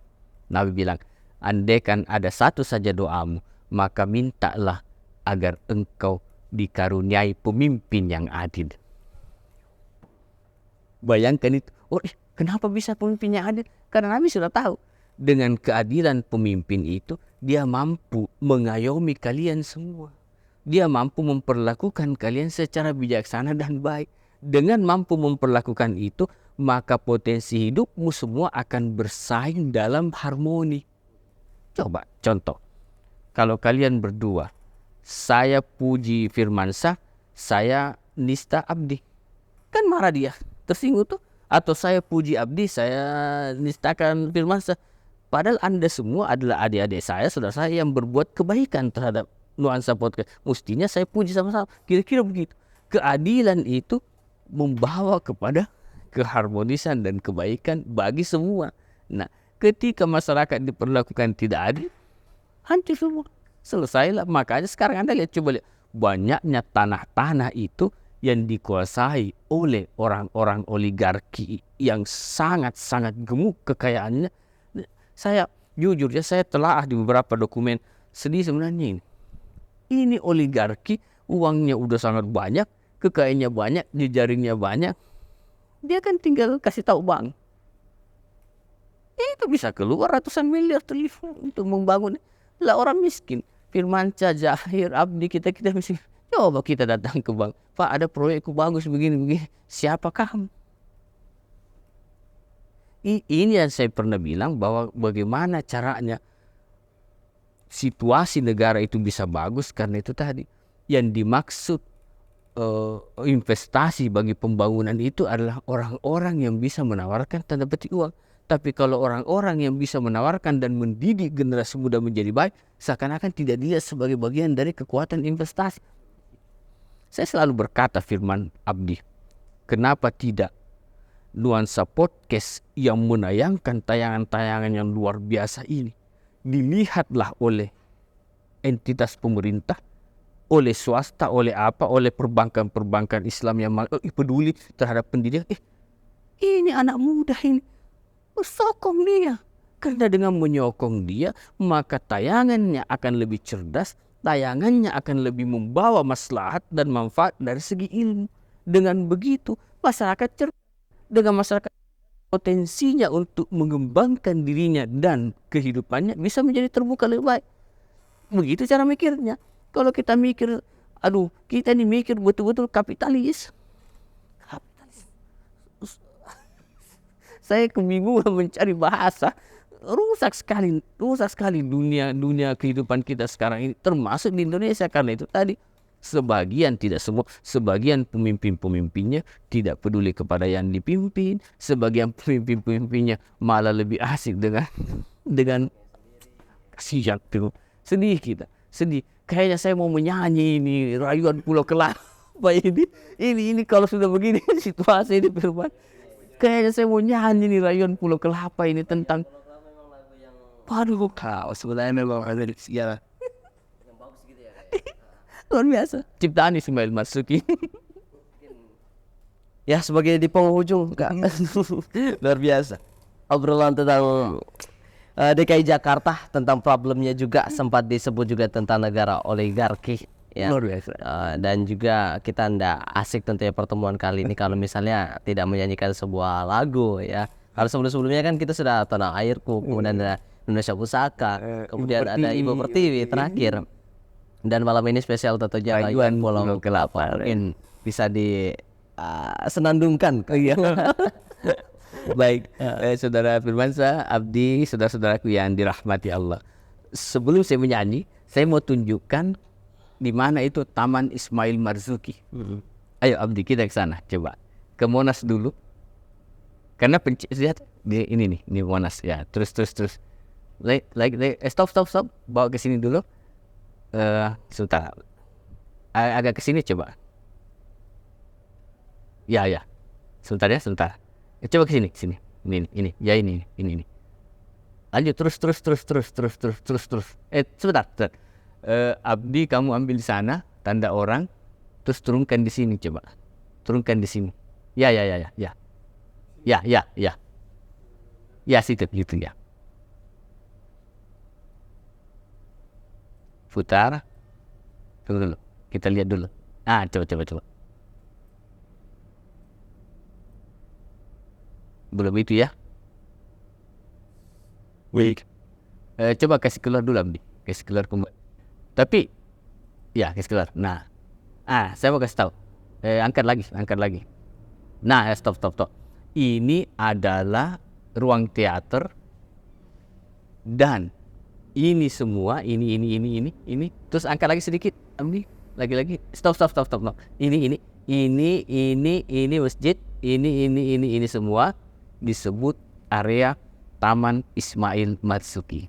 Nabi bilang, andaikan ada satu saja doamu, maka mintalah agar engkau dikaruniai pemimpin yang adil. Bayangkan itu. Oh, kenapa bisa pemimpin yang adil? Karena Nabi sudah tahu. Dengan keadilan pemimpin itu, dia mampu mengayomi kalian semua. Dia mampu memperlakukan kalian secara bijaksana dan baik. Dengan mampu memperlakukan itu, maka potensi hidupmu semua akan bersaing dalam harmoni. Coba contoh. Kalau kalian berdua, saya puji Firmansyah, saya nista Abdi. Kan marah dia, tersinggung tuh. Atau saya puji Abdi, saya nistakan Firmansyah. Padahal Anda semua adalah adik-adik saya, saudara saya yang berbuat kebaikan terhadap Nuansa Podcast. Mestinya saya puji sama-sama. Kira-kira begitu. Keadilan itu membawa kepada keharmonisan dan kebaikan bagi semua. Nah, ketika masyarakat diperlakukan tidak adil, hancur semua. Selesailah. Makanya sekarang Anda lihat, coba lihat. Banyaknya tanah-tanah itu yang dikuasai oleh orang-orang oligarki yang sangat-sangat gemuk kekayaannya. Saya jujur ya, saya telah di beberapa dokumen, sedih sebenarnya ini. Ini oligarki, uangnya udah sangat banyak, kekayaannya banyak, jejaringnya banyak. Dia kan tinggal kasih tahu bank. Itu bisa keluar ratusan miliar triliun untuk membangun. Lah orang miskin, Firmansyah, Zahir, Abdi, kita miskin. Coba kita datang ke bank, Pak ada proyekku bagus begini. Siapa kamu? Ini yang saya pernah bilang bahwa bagaimana caranya situasi negara itu bisa bagus, karena itu tadi yang dimaksud investasi bagi pembangunan itu adalah orang-orang yang bisa menawarkan tanda petik uang. Tapi kalau orang-orang yang bisa menawarkan dan mendidik generasi muda menjadi baik, seakan-akan tidak dilihat sebagai bagian dari kekuatan investasi. Saya selalu berkata, Firman Abdi, kenapa tidak Nuansa Podcast yang menayangkan tayangan-tayangan yang luar biasa ini dilihatlah oleh entitas pemerintah, oleh swasta, oleh oleh perbankan-perbankan Islam yang peduli terhadap pendidikan. Ini anak muda ini, sokong dia. Karena dengan menyokong dia, maka tayangannya akan lebih cerdas, tayangannya akan lebih membawa maslahat dan manfaat dari segi ilmu. Dengan begitu, masyarakat cerdas. Dengan masyarakat potensinya untuk mengembangkan dirinya dan kehidupannya bisa menjadi terbuka lebih baik. Begitu cara mikirnya. Kalau kita mikir, kita ini mikir betul-betul kapitalis. Saya kebingungan mencari bahasa. Rusak sekali dunia kehidupan kita sekarang ini, termasuk di Indonesia. Karena itu tadi, sebagian, tidak semua, sebagian pemimpin-pemimpinnya tidak peduli kepada yang dipimpin, sebagian pemimpin-pemimpinnya malah lebih asik dengan kasihan tuh. Sedih kita, sedih. Kayaknya saya mau menyanyi ini Rayuan Pulau Kelapa ini kalau sudah begini situasi ini Firman. Kayaknya saya mau nyanyi nih Rayuan Pulau Kelapa ini tentang waduh kau sebenarnya memang ada segala luar biasa ciptaan Ismail Marzuki. Ya, sebagai di penghujung Kak. Luar biasa. Obrolan tentang DKI Jakarta, tentang problemnya juga sempat disebut juga tentang negara oligarki ya. Luar biasa. Dan juga kita ndak asik tentunya pertemuan kali ini kalau misalnya tidak menyanyikan sebuah lagu ya. Kalau sebelumnya kan kita sudah Tanah Airku, kemudian ada Indonesia Pusaka, kemudian ada Ibu Pertiwi terakhir. Dan malam ini spesial tentunya Rayuan Pulau Kelapa. Mungkin bisa senandungkan. Iya. Baik, saudara Firmansyah, Abdi, saudara-saudaraku yang dirahmati Allah. Sebelum saya menyanyi, saya mau tunjukkan di mana itu Taman Ismail Marzuki. Ayo Abdi, kita ke sana coba. Ke Monas dulu. Karena lihat ini nih, ini Monas ya. Terus. Stop. Bawa ke sini dulu. Sebentar. Agak ke sini coba. Ya. Sebentar. Coba ke sini. Ini. Ya ini. Lanjut terus. Sebentar. Abdi, kamu ambil di sana tanda orang, terus turunkan di sini coba. Turunkan di sini. Ya. Ya, situ gitu ya. Putar. Tunggu dulu. Kita lihat dulu. Coba. Belum itu ya. Wait. Coba kasih keluar dulu Abdi. Kasih keluar kembali. Tapi ya kasih keluar. Nah. Saya mau kasih tahu. Angkat lagi. Nah, stop. Ini adalah ruang teater dan ini semua ini. Terus angkat lagi sedikit. Abdi. Lagi. Stop. No. Ini masjid. Ini semua disebut area Taman Ismail Marzuki.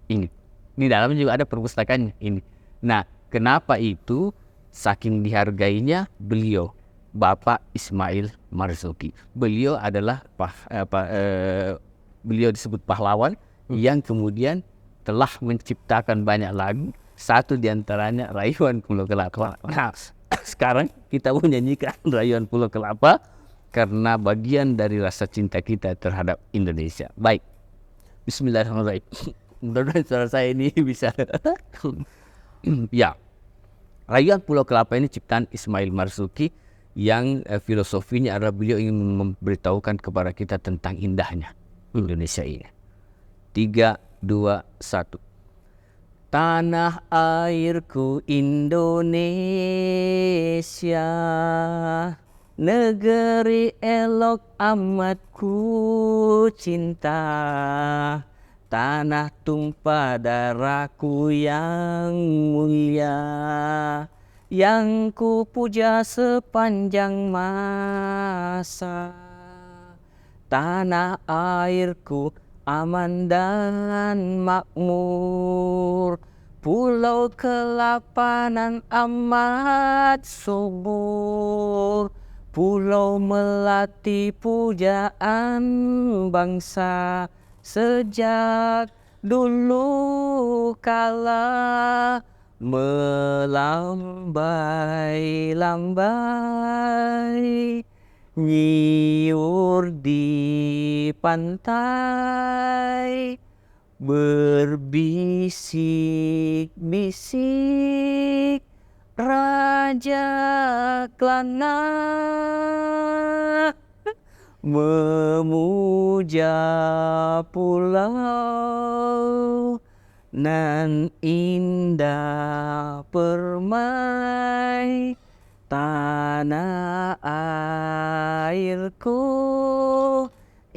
Ini di dalamnya juga ada perpustakaannya ini. Nah, kenapa itu? Saking dihargainya beliau, Bapak Ismail Marzuki. Beliau adalah beliau disebut pahlawan yang kemudian telah menciptakan banyak lagu. Satu diantaranya Rayuan Pulau Kelapa. Nah, sekarang kita mau nyanyikan Rayuan Pulau Kelapa karena bagian dari rasa cinta kita terhadap Indonesia. Baik, Bismillahirrahmanirrahim. Mudah-mudahan suara saya ini bisa. Ya, Rayuan Pulau Kelapa ini ciptaan Ismail Marzuki yang filosofinya adalah beliau ingin memberitahukan kepada kita tentang indahnya Indonesia ini. 3, 2, 1. Tanah airku Indonesia, negeri elok amat ku cinta. Tanah tumpah darahku yang mulia, yang ku puja sepanjang masa. Tanah airku aman dan makmur, Pulau Kelapa nan amat subur, Pulau Melati pujaan bangsa. Sejak dulu kala melambai-lambai nyiur di pantai berbisik-bisik raja Klana memuja pulau nan indah permai tanah airku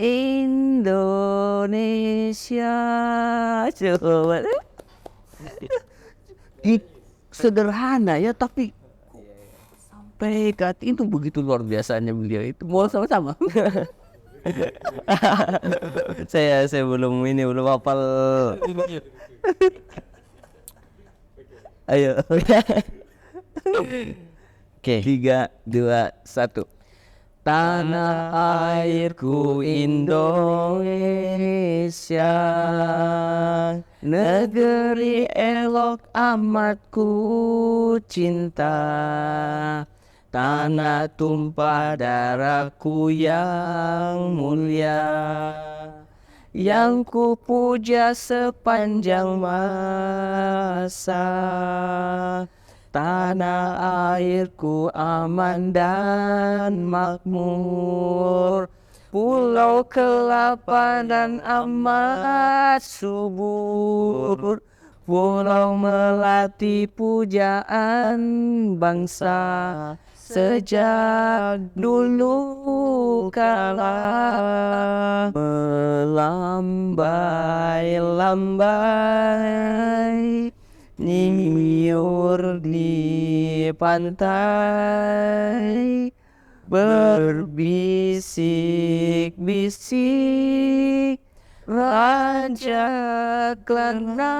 Indonesia. Coba sederhana ya, tapi sampai ke hati itu begitu luar biasanya beliau itu. Mau sama-sama? Saya belum hafal. Ayo. Oke. 3, 2, 1. Tanah airku Indonesia, negeri elok amat ku cinta. Tanah tumpah darahku yang mulia, yang ku puja sepanjang masa. Tanah airku aman dan makmur, pulau kelapa dan amat subur, pulau melati pujaan bangsa sejak dulu kala melambai-lambai nyiur di pantai berbisik-bisik raja Klana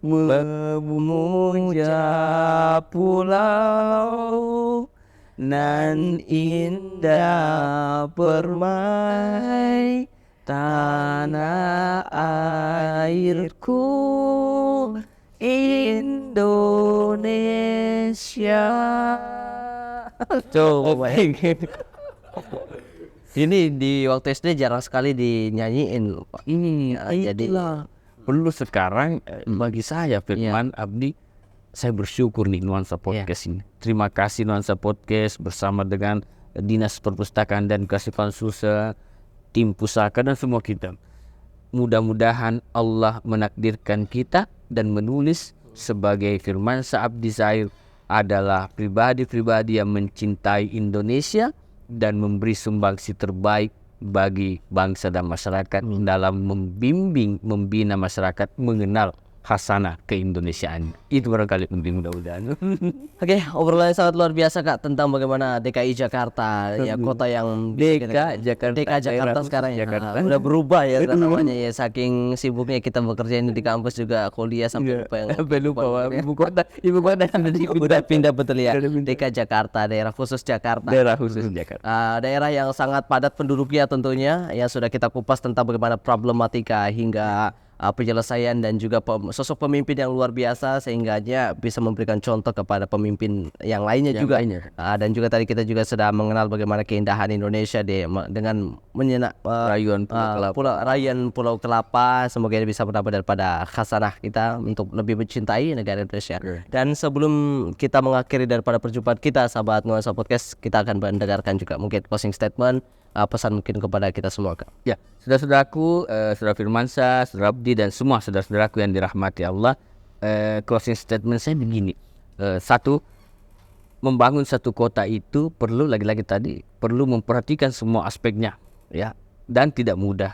memuja pulau nan indah permai tanah airku Indonesia. Coba. Ini di waktu SD jarang sekali dinyanyiin loh, Pak. Jadi perlu sekarang bagi saya Firman Abdi, saya bersyukur nih Nuansa Podcast ini. Terima kasih Nuansa Podcast bersama dengan Dinas Perpustakaan dan Kearifan Sulsel, tim pusaka dan semua kita. Mudah-mudahan Allah menakdirkan kita dan menulis sebagai Firmansyah Abdi Zahir adalah pribadi-pribadi yang mencintai Indonesia dan memberi sumbangsi terbaik bagi bangsa dan masyarakat dalam membimbing, membina masyarakat mengenal khasanah keindonesiaan. Itu barangkali penting, mudah-mudahan. Oke, obrolan yang sangat luar biasa Kak tentang bagaimana DKI Jakarta, ya kota yang DKI Jakarta sekarang ya udah berubah ya namanya ya, saking sibuknya kita bekerja ini di kampus juga kuliah sampai lupa ibu kota yang udah pindah betul ya. DKI Jakarta, daerah khusus Jakarta. Daerah yang sangat padat penduduknya tentunya, yang sudah kita kupas tentang bagaimana problematika hingga penyelesaian dan juga sosok pemimpin yang luar biasa sehingganya bisa memberikan contoh kepada pemimpin yang lainnya juga. Dan juga tadi kita juga sudah mengenal bagaimana keindahan Indonesia dengan menyenak rayuan Pulau Kelapa. Semoga ini bisa menambah daripada khasanah kita untuk lebih mencintai negara Indonesia. Dan sebelum kita mengakhiri daripada perjumpaan kita sahabat Nuansa Podcast, kita akan mendengarkan juga mungkin closing statement, pesan mungkin kepada kita semua Kak. Ya, saudara-saudaraku, saudara Firmansyah, saudara Abdi dan semua saudara-saudaraku yang dirahmati Allah, closing statement saya begini. Satu, membangun satu kota itu perlu lagi-lagi tadi perlu memperhatikan semua aspeknya, ya, dan tidak mudah.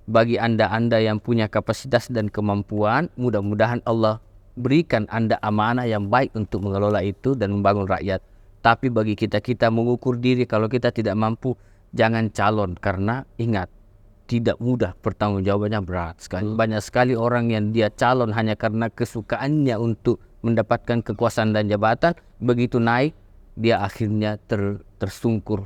Bagi anda yang punya kapasitas dan kemampuan, mudah-mudahan Allah berikan anda amanah yang baik untuk mengelola itu dan membangun rakyat. Tapi bagi kita mengukur diri kalau kita tidak mampu, jangan calon, karena ingat, tidak mudah, pertanggungjawabannya berat sekali. Banyak sekali orang yang dia calon hanya karena kesukaannya untuk mendapatkan kekuasaan dan jabatan. Begitu naik, dia akhirnya tersungkur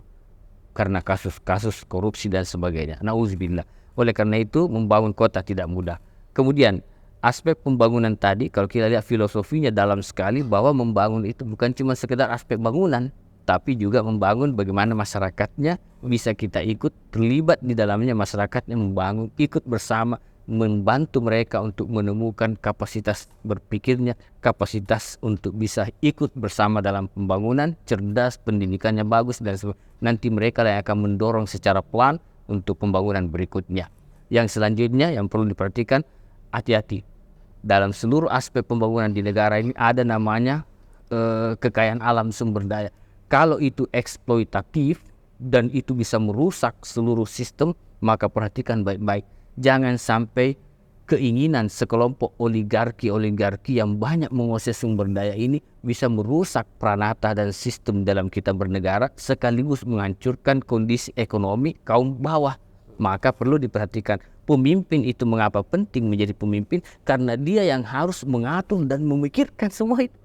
karena kasus-kasus korupsi dan sebagainya. Nauzubillah. Oleh karena itu membangun kota tidak mudah. Kemudian aspek pembangunan tadi kalau kita lihat filosofinya dalam sekali, bahwa membangun itu bukan cuma sekedar aspek bangunan, tapi juga membangun bagaimana masyarakatnya bisa kita ikut terlibat di dalamnya, masyarakatnya membangun ikut bersama, membantu mereka untuk menemukan kapasitas berpikirnya, kapasitas untuk bisa ikut bersama dalam pembangunan, cerdas, pendidikannya bagus, dan nanti mereka yang akan mendorong secara pelan untuk pembangunan berikutnya. Yang selanjutnya yang perlu diperhatikan, hati-hati dalam seluruh aspek pembangunan di negara ini ada namanya kekayaan alam sumber daya. Kalau itu eksploitatif dan itu bisa merusak seluruh sistem, maka perhatikan baik-baik. Jangan sampai keinginan sekelompok oligarki yang banyak menguasai sumber daya ini bisa merusak pranata dan sistem dalam kita bernegara, sekaligus menghancurkan kondisi ekonomi kaum bawah. Maka perlu diperhatikan, pemimpin itu mengapa penting menjadi pemimpin, karena dia yang harus mengatur dan memikirkan semua itu.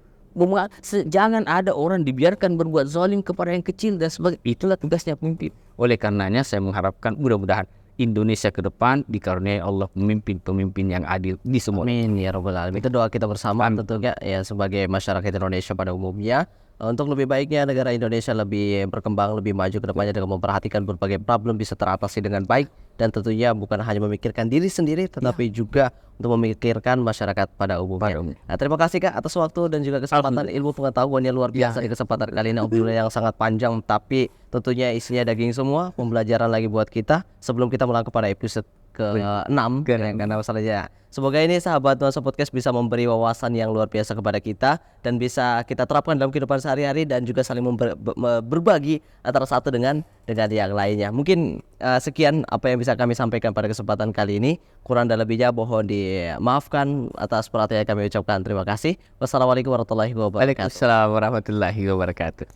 Jangan ada orang dibiarkan berbuat zalim kepada yang kecil dan sebagainya. Itulah tugasnya pemimpin. Oleh karenanya saya mengharapkan mudah-mudahan Indonesia ke depan dikaruniai Allah pemimpin-pemimpin yang adil di semua. Amin ya rabbal alamin. Itu doa kita bersama tentunya ya sebagai masyarakat Indonesia pada umumnya, untuk lebih baiknya negara Indonesia lebih berkembang, lebih maju ke depannya dengan memperhatikan berbagai problem bisa teratasi dengan baik, dan tentunya bukan hanya memikirkan diri sendiri tetapi juga untuk memikirkan masyarakat pada umumnya. Nah, terima kasih Kak atas waktu dan juga kesempatan, ilmu pengetahuannya luar biasa di kesempatan kali ini, obrolan yang sangat panjang tapi tentunya isinya daging semua, pembelajaran lagi buat kita sebelum kita melangkah pada episode ke-6 karena masalahnya. Semoga ini sahabat Nuansa Podcast bisa memberi wawasan yang luar biasa kepada kita dan bisa kita terapkan dalam kehidupan sehari-hari dan juga saling berbagi antara satu dengan yang lainnya. Mungkin sekian apa yang bisa kami sampaikan pada kesempatan kali ini. Kurang dan lebihnya mohon dimaafkan atas perhatian yang kami ucapkan. Terima kasih. Wassalamualaikum warahmatullahi wabarakatuh. Waalaikumsalam warahmatullahi wabarakatuh.